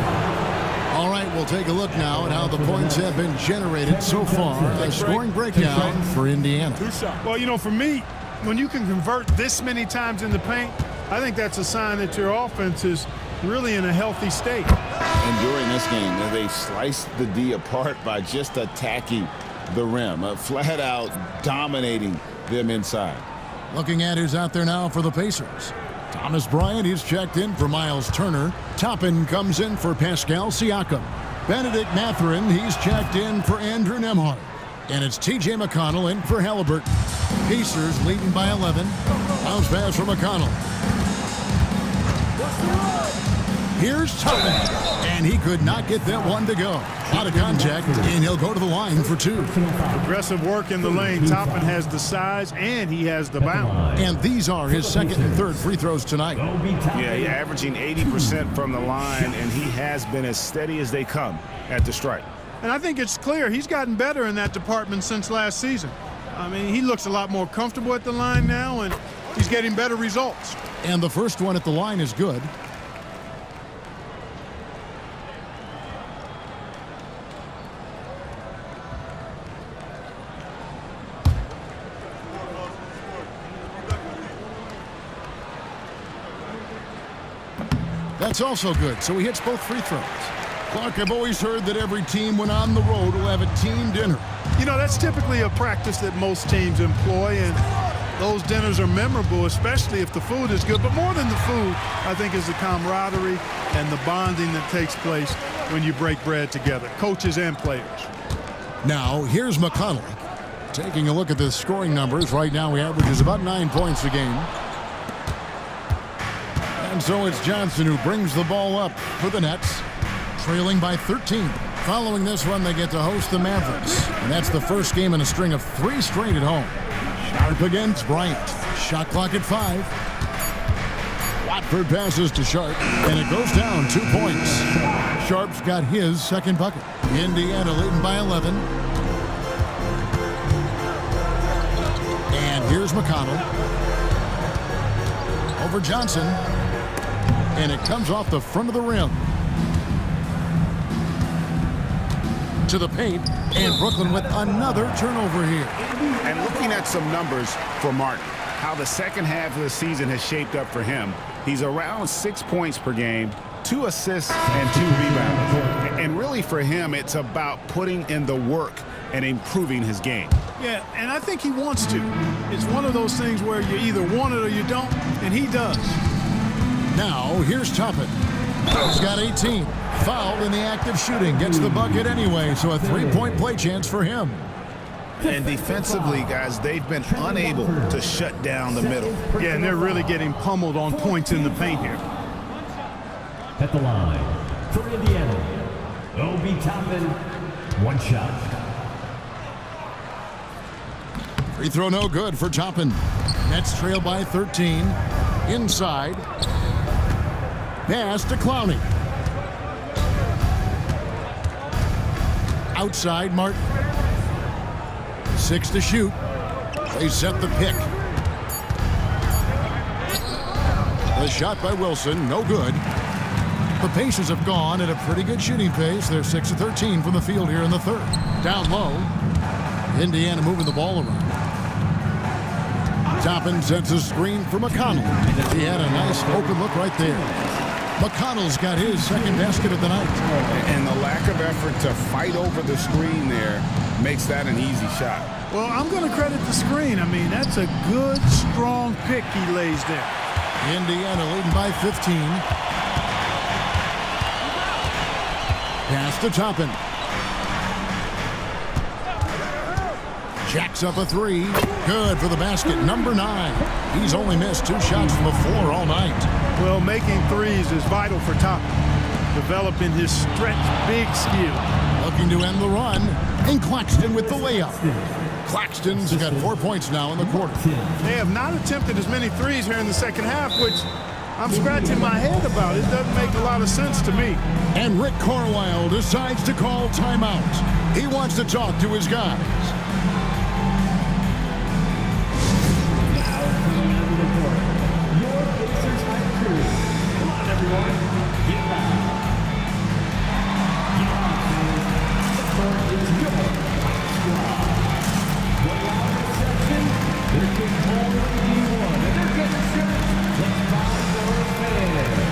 All right, we'll take a look now at how the points have been generated so far. A scoring breakdown for Indiana. Well, you know, for me, when you can convert this many times in the paint, I think that's a sign that your offense is really in a healthy state. And during this game, they sliced the D apart by just attacking the rim, flat out dominating them inside. Looking at who's out there now for the Pacers. Thomas Bryant, he's checked in for Miles Turner. Toppin comes in for Pascal Siakam. Benedict Mathurin, he's checked in for Andrew Nembhard. And it's T.J. McConnell in for Halliburton. Pacers leading by 11. Bounce pass for McConnell. Here's Toppin, and he could not get that one to go. A lot of contact, and he'll go to the line for two. Aggressive work in the lane. Toppin has the size, and he has the bounce. And these are his second and third free throws tonight. Yeah, he's averaging 80% from the line, and he has been as steady as they come at the stripe. And I think it's clear he's gotten better in that department since last season. I mean, he looks a lot more comfortable at the line now, and he's getting better results. And the first one at the line is good. That's also good, so he hits both free throws. Clark, I've always heard that every team when on the road will have a team dinner. You know, that's typically a practice that most teams employ, and those dinners are memorable, especially if the food is good. But more than the food, I think, is the camaraderie and the bonding that takes place when you break bread together, coaches and players. Now, here's McConnell. Taking a look at the scoring numbers, right now he averages about 9 points a game. And so it's Johnson who brings the ball up for the Nets, trailing by 13. Following this one, they get to host the Mavericks. And that's the first game in a string of 3 straight at home. Sharp against Bryant. Shot clock at 5. Watford passes to Sharp, and it goes down 2 points. Sharp's got his second bucket. Indiana leading by 11. And here's McConnell. Over Johnson. And it comes off the front of the rim. To the paint, and Brooklyn with another turnover here. And looking at some numbers for Martin, how the second half of the season has shaped up for him. He's around 6 points per game, 2 assists and 2 rebounds. And really for him, it's about putting in the work and improving his game. Yeah, and I think he wants to. It's one of those things where you either want it or you don't, and he does. Now, here's Toppin. He's got 18. Fouled in the act of shooting. Gets the bucket anyway, so a 3-point play chance for him. And defensively, guys, they've been unable to shut down the middle. Yeah, and they're really getting pummeled on points in the paint here. At the line, for Indiana, Obi Toppin, 1 shot. Free throw no good for Toppin. Nets trail by 13. Inside. Pass to Clowney. Outside, Martin. 6 to shoot. They set the pick. The shot by Wilson, no good. The Pacers have gone at a pretty good shooting pace. They're 6 of 13 from the field here in the third. Down low. Indiana moving the ball around. Toppin sets a screen for McConnell. He had a nice open look right there. McConnell's got his second basket of the night. And the lack of effort to fight over the screen there makes that an easy shot. Well, I'm going to credit the screen. I mean, that's a good, strong pick he lays there. Indiana leading by 15. Pass to Toppin. Jacks up a three. Good for the basket. Number 9. He's only missed 2 shots from the floor all night. Well, making threes is vital for Toppin. Developing his stretch big skill. Looking to end the run. And Claxton with the layup. Claxton's got 4 points now in the quarter. They have not attempted as many threes here in the second half, which I'm scratching my head about. It doesn't make a lot of sense to me. And Rick Carlisle decides to call timeout. He wants to talk to his guys. Your Pacers high crew. Come on, everyone. Get loud. Get loud, fellas. The court is your squad. One loud reception. They're getting home with D1. And they're getting set. Let's buy those fans.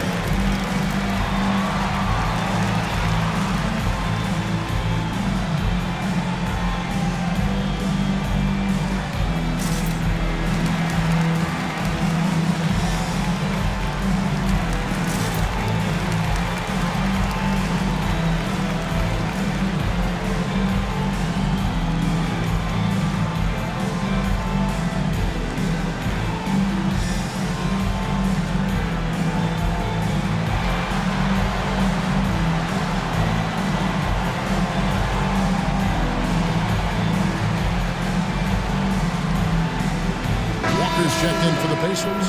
Checked in for the Pacers.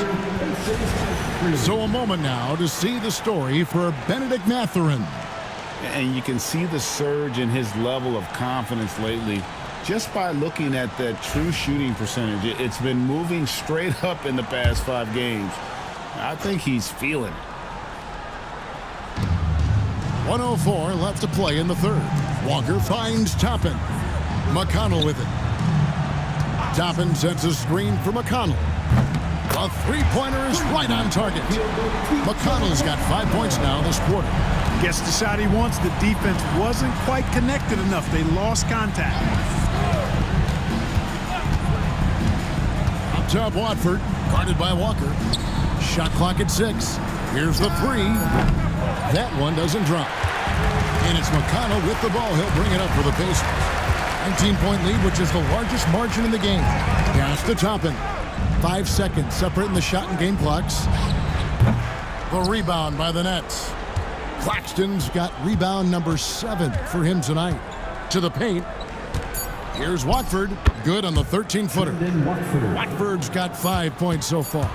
So a moment now to see the story for Benedict Mathurin. And you can see the surge in his level of confidence lately just by looking at that true shooting percentage. It's been moving straight up in the past 5 games. I think he's feeling it. 1:04 left to play in the third. Walker finds Toppin. McConnell with it. Toppin sets a screen for McConnell. A three-pointer is right on target. McConnell's got 5 points now this quarter. Gets the shot he wants. The defense wasn't quite connected enough. They lost contact. Up top, Watford, guarded by Walker. Shot clock at 6. Here's the three. That one doesn't drop. And it's McConnell with the ball. He'll bring it up for the Pacers. 19-point lead, which is the largest margin in the game. Pass to Toppin. 5 seconds separating the shot and game clocks. The rebound by the Nets. Claxton's got rebound number 7 for him tonight. To the paint. Here's Watford. Good on the 13-footer. Watford's got 5 points so far.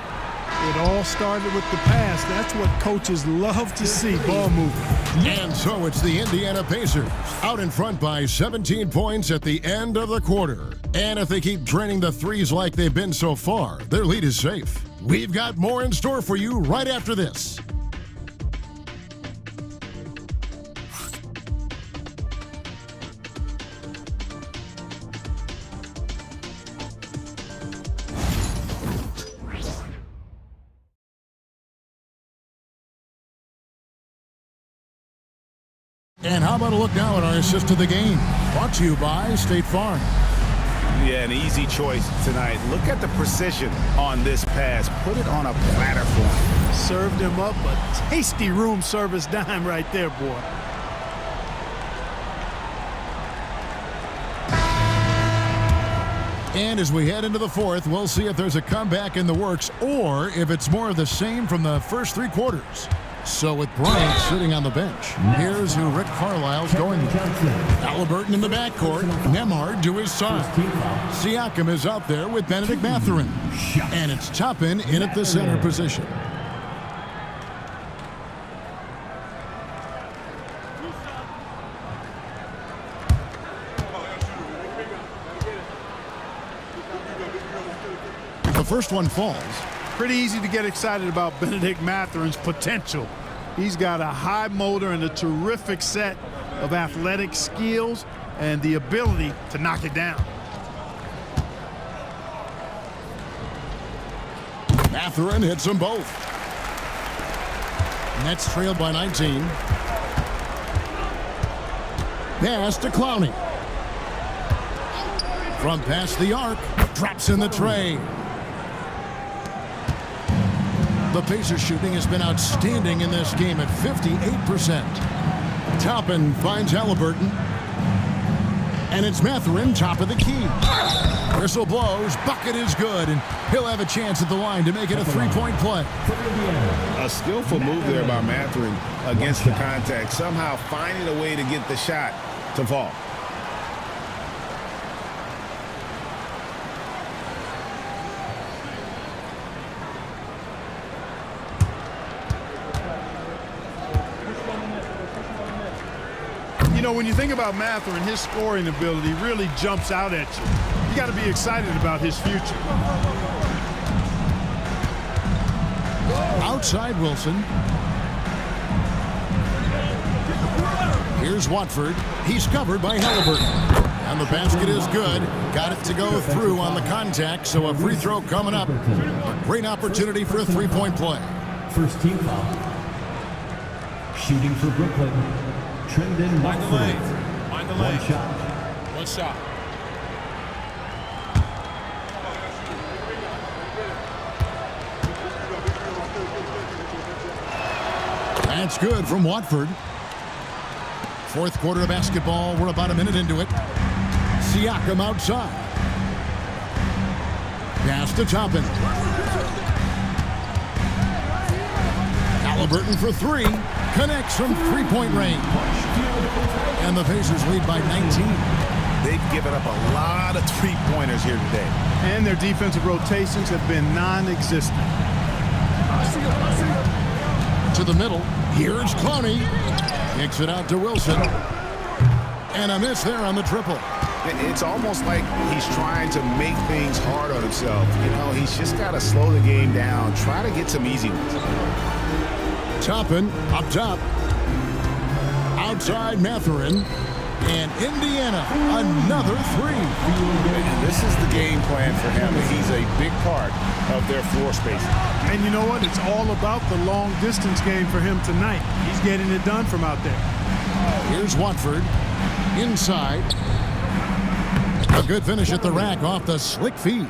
It all started with the pass. That's what coaches love to see, ball movement. And so it's the Indiana Pacers out in front by 17 points at the end of the quarter. And if they keep draining the threes like they've been so far, their lead is safe. We've got more in store for you right after this. And how about a look now at our assist to the game? Brought to you by State Farm. Yeah, an easy choice tonight. Look at the precision on this pass. Put it on a platter for him. Served him up a tasty room service dime right there, boy. And as we head into the fourth, we'll see if there's a comeback in the works or if it's more of the same from the first 3 quarters. So with Bryant sitting on the bench, here's who Rick Carlisle's going with. Halliburton in the backcourt, Nembhard to his side. Siakam is out there with Benedict Mathurin. And it's Toppin in at the center position. The first one falls. Pretty easy to get excited about Benedict Mathurin's potential. He's got a high motor and a terrific set of athletic skills and the ability to knock it down. Mathurin hits them both. Nets trailed by 19. Pass to Clowney. From past the arc, drops in the tray. The Pacers shooting has been outstanding in this game at 58%. Toppin finds Halliburton. And it's Mathurin, top of the key. Whistle blows, bucket is good, and he'll have a chance at the line to make it a three-point play. A skillful move there by Mathurin against the contact, somehow finding a way to get the shot to fall. You know, when you think about Mathurin, his scoring ability really jumps out at you. You got to be excited about his future. Outside Wilson. Here's Watford. He's covered by Halliburton. And the basket is good. Got it to go through on the contact, so a free throw coming up. A great opportunity for a three-point play. First team foul. Shooting for Brooklyn. Trendon Mind the Watford. lane. Mind the One lane. shot. One shot. That's good from Watford. Fourth quarter of basketball. We're about a minute into it. Siakam outside. Pass to Toppin. Halliburton for three. Connects from three-point range. And the Pacers lead by 19. They've given up a lot of three-pointers here today. And their defensive rotations have been non-existent. To the middle. Here's Clowney. Kicks it out to Wilson. And a miss there on the triple. It's almost like he's trying to make things hard on himself. You know, he's just got to slow the game down, try to get some easy ones. Toppin up top. Outside Mathurin. And Indiana, another three. And this is the game plan for him. He's a big part of their floor spacing. And you know what? It's all about the long-distance game for him tonight. He's getting it done from out there. Here's Watford. Inside. A good finish at the rack off the slick feed.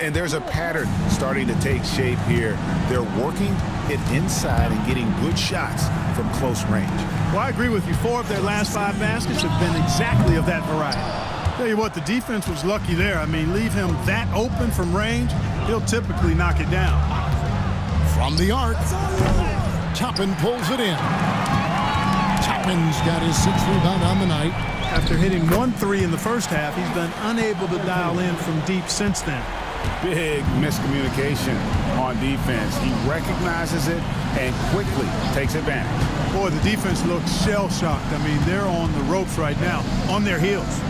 And there's a pattern starting to take shape here. They're working it inside and getting good shots from close range. Well, I agree with you. 4 of their last 5 baskets have been exactly of that variety. Tell you what, the defense was lucky there. I mean, leave him that open from range, he'll typically knock it down. From the arc, Toppin pulls it in. Toppin's got his 6th rebound on the night. After hitting 1 3 in the first half, he's been unable to dial in from deep since then. Big miscommunication on defense. He recognizes it and quickly takes advantage. Boy, the defense looks shell-shocked. I mean, they're on the ropes right now, on their heels.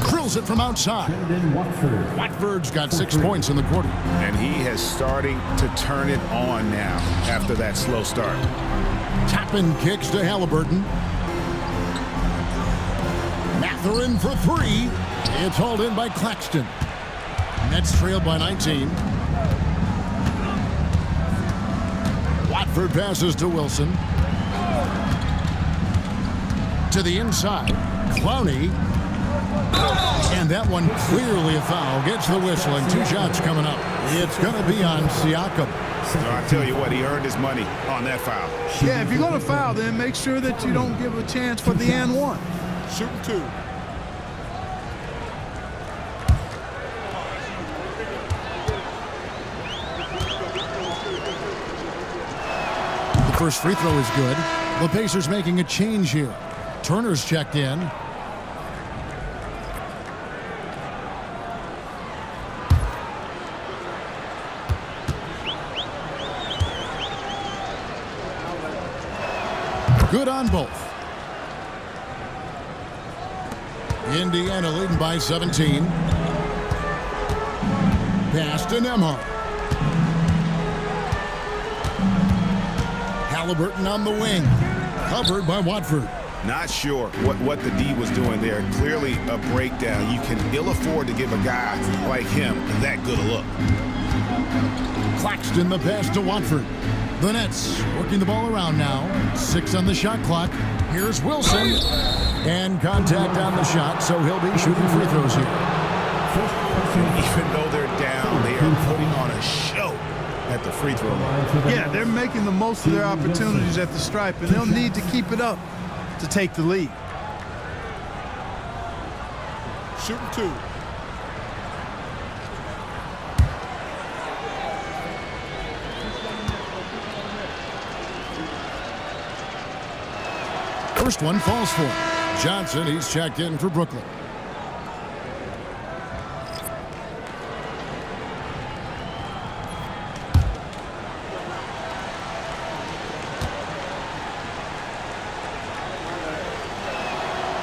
Drills it from outside. Trendon Watford. Watford's got 6 points in the quarter. And he is starting to turn it on now after that slow start. Toppin kicks to Halliburton. Mathurin for 3. It's hauled in by Claxton. Nets trailed by 19. Watford passes to Wilson. To the inside. Clowney. And that one clearly a foul. Gets the whistle and 2 shots coming up. It's going to be on Siakam. So I tell you what, he earned his money on that foul. Yeah, if you're going to foul, then make sure that you don't give a chance for the and one. Shooting 2. The first free throw is good. The Pacers making a change here. Turner's checked in. Good on both. Indiana leading by 17. Pass to Nembhard. Halliburton on the wing. Covered by Watford. Not sure what the D was doing there. Clearly a breakdown. You can ill afford to give a guy like him that good a look. Claxton the pass to Watford. The Nets working the ball around now. 6 on the shot clock. Here's Wilson. And contact on the shot, so he'll be shooting free throws here. Even though they're down, they are putting on a show at the free throw line. Yeah, they're making the most of their opportunities at the stripe, and they'll need to keep it up to take the lead. Shooting 2. First one falls for Johnson. He's checked in for Brooklyn.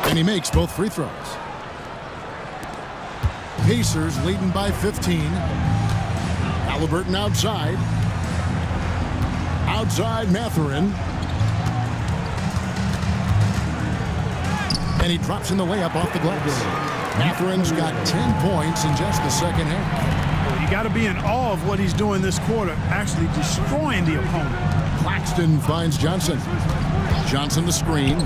And he makes both free throws. Pacers leading by 15. Halliburton outside. Outside Mathurin. And he drops in the layup off the glass. Mathurin's got 10 points in just the second half. You got to be in awe of what he's doing this quarter, actually destroying the opponent. Claxton finds Johnson. Johnson the screen.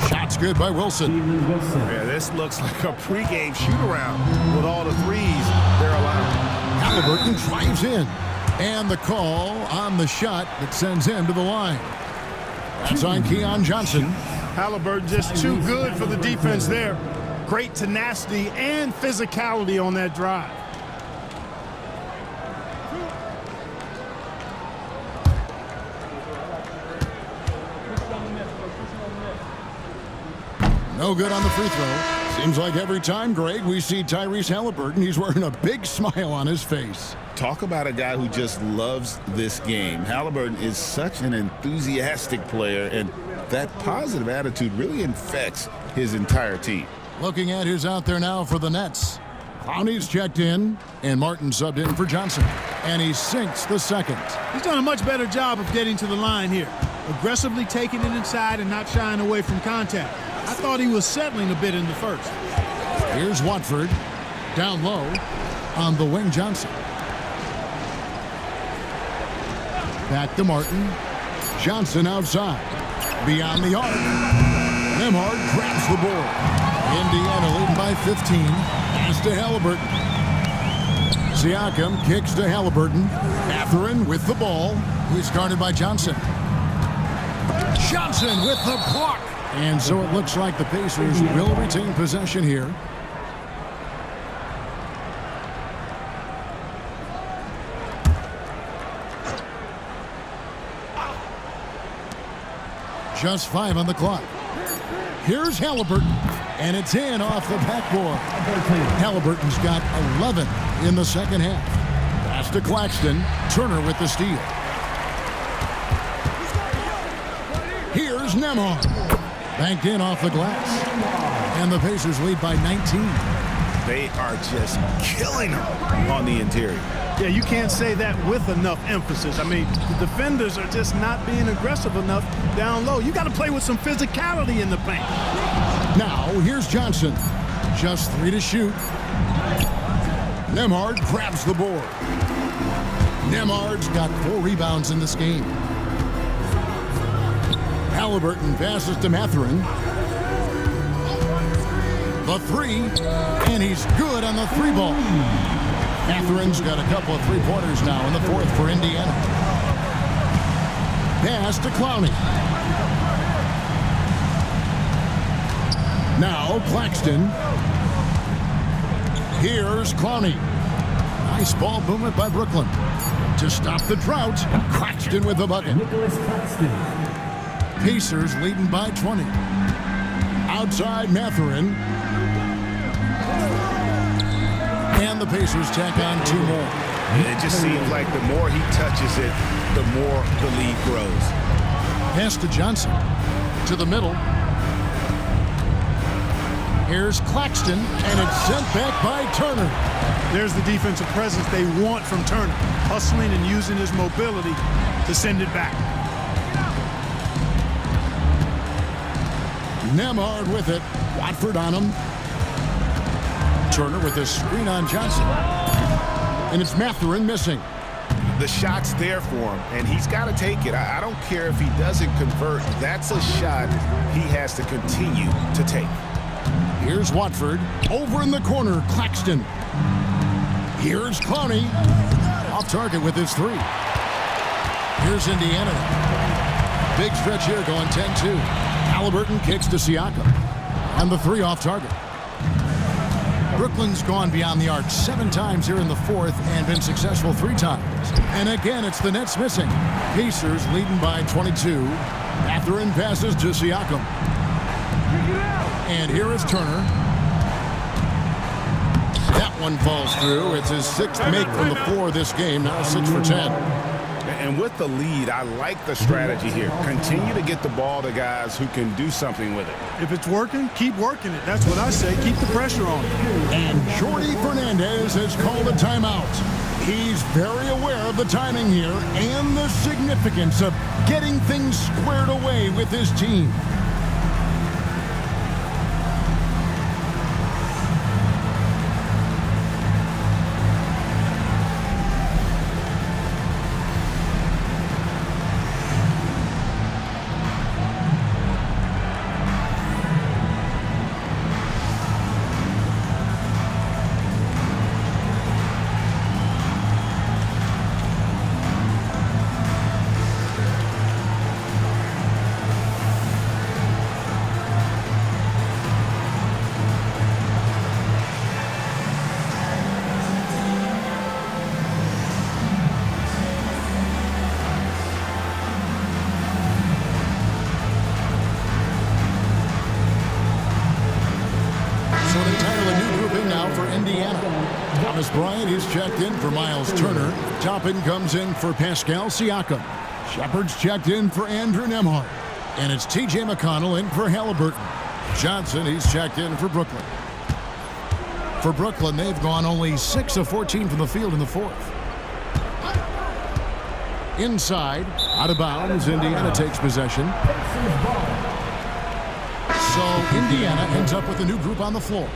Shot's good by Wilson. Yeah, this looks like a pregame shoot-around with all the threes they're allowing. Halliburton drives in. And the call on the shot that sends him to the line. That's on Keon Johnson. Halliburton just too good for the defense there. Great tenacity and physicality on that drive. No good on the free throw. Seems like every time, Greg, we see Tyrese Halliburton, he's wearing a big smile on his face. Talk about a guy who just loves this game. Halliburton is such an enthusiastic player, and that positive attitude really infects his entire team. Looking at who's out there now for the Nets. Clowney's checked in, and Martin subbed in for Johnson. And he sinks the second. He's done a much better job of getting to the line here. Aggressively taking it inside and not shying away from contact. I thought he was settling a bit in the first. Here's Watford. Down low on the wing, Johnson. Back to Martin. Johnson outside. Beyond the arc. Nembhard grabs the board. Indiana leading by 15. Pass to Halliburton. Siakam kicks to Halliburton. Mathurin with the ball. He's guarded by Johnson. Johnson with the block. And so it looks like the Pacers will retain possession here. Just 5 on the clock. Here's Halliburton, and it's in off the backboard. Halliburton's got 11 in the second half. Pass to Claxton. Turner with the steal. Here's Nembhard. Banked in off the glass. And the Pacers lead by 19. They are just killing them on the interior. Yeah, you can't say that with enough emphasis. I mean, the defenders are just not being aggressive enough down low. You got to play with some physicality in the paint. Now, here's Johnson. Just 3 to shoot. Nembhard grabs the board. Nembhard's got 4 rebounds in this game. Halliburton passes to Mathurin. The 3, and he's good on the 3 ball. Mathurin's got a couple of 3-pointers now in the 4th for Indiana. Pass to Clowney. Now Claxton. Here's Clowney. Nice ball movement by Brooklyn. To stop the drought, Claxton with the bucket. Pacers leading by 20. Outside Mathurin. And the Pacers tack on 2 more. It just seems like the more he touches it, the more the lead grows. Pass to Johnson. To the middle. Here's Claxton, and it's sent back by Turner. There's the defensive presence they want from Turner. Hustling and using his mobility to send it back. Nembhard with it. Watford on him. Turner with a screen on Johnson. And it's Mathurin missing. The shot's there for him, and he's got to take it. I don't care if he doesn't convert. That's a shot he has to continue to take. Here's Watford. Over in the corner, Claxton. Here's Clowney. Off target with his 3. Here's Indiana. Big stretch here going 10-2. Halliburton kicks to Siakam. And the 3 off target. Brooklyn's gone beyond the arc 7 times here in the 4th and been successful 3 times. And again, it's the Nets missing. Pacers leading by 22. Mathurin passes to Siakam. And here is Turner. That one falls through. It's his 6th make from the floor this game. Now 6 for 10. And with the lead, I like the strategy here. Continue to get the ball to guys who can do something with it. If it's working, keep working it. That's what I say. Keep the pressure on it. And Jordi Fernandez has called a timeout. He's very aware of the timing here and the significance of getting things squared away with his team. Bryant is checked in for Miles Turner. Toppin comes in for Pascal Siakam. Shepard's checked in for Andrew Nembhard. And it's T.J. McConnell in for Halliburton. Johnson, he's checked in for Brooklyn. For Brooklyn, they've gone only 6 of 14 from the field in the 4th. Inside, out of bounds, Indiana takes possession. So Indiana ends up with a new group on the floor.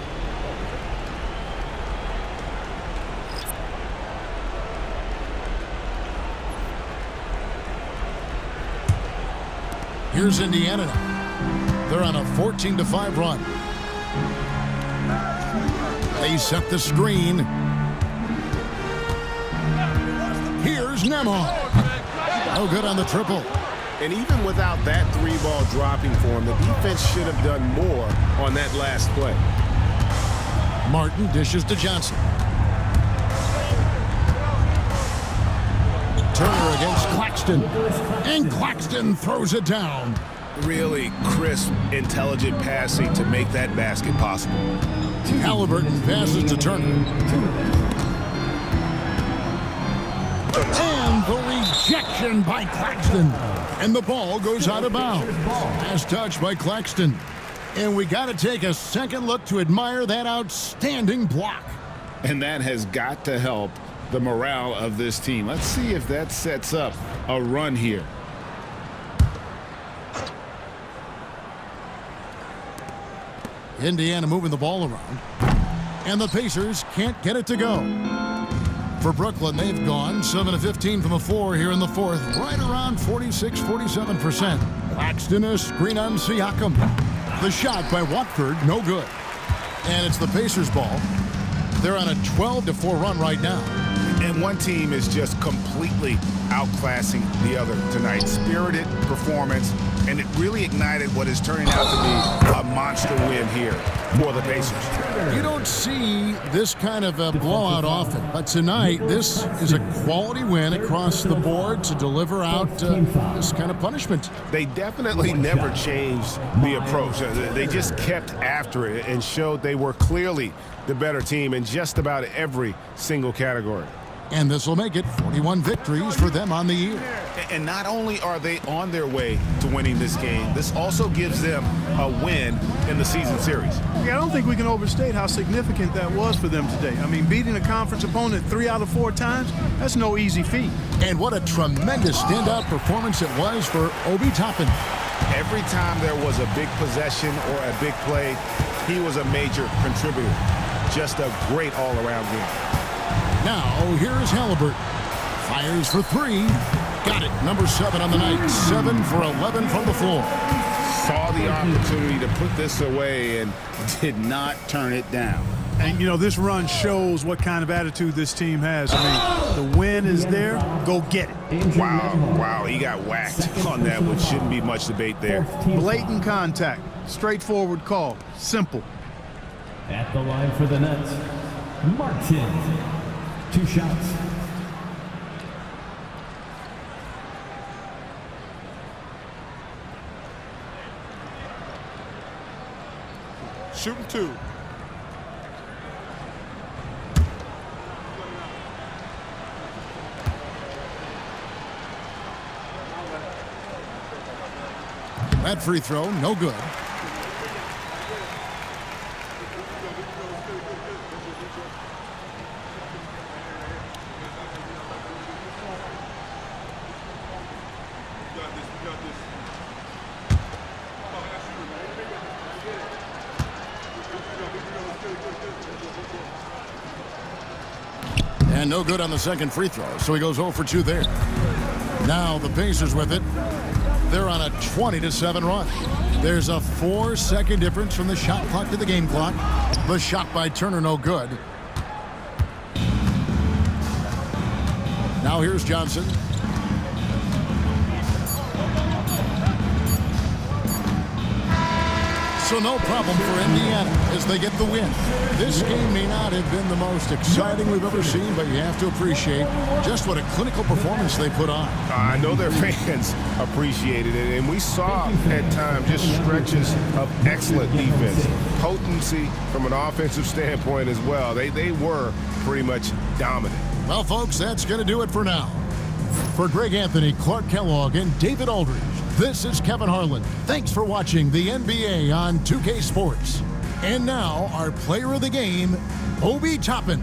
Here's Indiana now. They're on a 14-5 run. They set the screen. Here's Nembhard. No good on the triple. And even without that 3-ball dropping for him, the defense should have done more on that last play. Martin dishes to Johnson. Turner against Claxton. And Claxton throws it down. Really crisp, intelligent passing to make that basket possible. Halliburton passes to Turner. And the rejection by Claxton. And the ball goes out of bounds. Last touch by Claxton. And we got to take a second look to admire that outstanding block. And that has got to help the morale of this team. Let's see if that sets up a run here. Indiana moving the ball around. And the Pacers can't get it to go. For Brooklyn, they've gone 7 of 15 from the floor here in the 4th, right around 46-47%. Claxton a screen on Siakam. The shot by Watford, no good. And it's the Pacers' ball. They're on a 12-4 run right now. And one team is just completely outclassing the other tonight. Spirited performance, and it really ignited what is turning out to be a monster win here for the Pacers. You don't see this kind of a blowout often, but tonight this is a quality win across the board to deliver out this kind of punishment. They definitely never changed the approach. They just kept after it and showed they were clearly the better team in just about every single category. And this will make it 41 victories for them on the year. And not only are they on their way to winning this game, this also gives them a win in the season series. Yeah, I don't think we can overstate how significant that was for them today. I mean, beating a conference opponent 3 out of 4 times, that's no easy feat. And what a tremendous standout performance it was for Obi Toppin. Every time there was a big possession or a big play, he was a major contributor. Just a great all-around game. Now, here's Halliburton. Fires for three. Got it. Number 7 on the night. 7 for 11 from the floor. Saw the opportunity to put this away and did not turn it down. And, you know, this run shows what kind of attitude this team has. I mean, the win is there. Go get it. Wow, he got whacked on that, which shouldn't be much debate there. Blatant contact. Straightforward call. Simple. At the line for the Nets, Martin. 2 shots. Shooting 2. That free throw, no good. And no good on the second free throw, so he goes 0 for 2 there. Now the Pacers with it. They're on a 20-7 run. There's a 4-second difference from the shot clock to the game clock. The shot by Turner, no good. Now here's Johnson. So no problem for Indiana as they get the win. This game may not have been the most exciting we've ever seen, but you have to appreciate just what a clinical performance they put on. I know their fans appreciated it, and we saw at times just stretches of excellent defense. Potency from an offensive standpoint as well. They were pretty much dominant. Well, folks, that's going to do it for now. For Greg Anthony, Clark Kellogg, and David Aldridge, this is Kevin Harlan. Thanks for watching the NBA on 2K Sports. And now, our player of the game, Obi Toppin.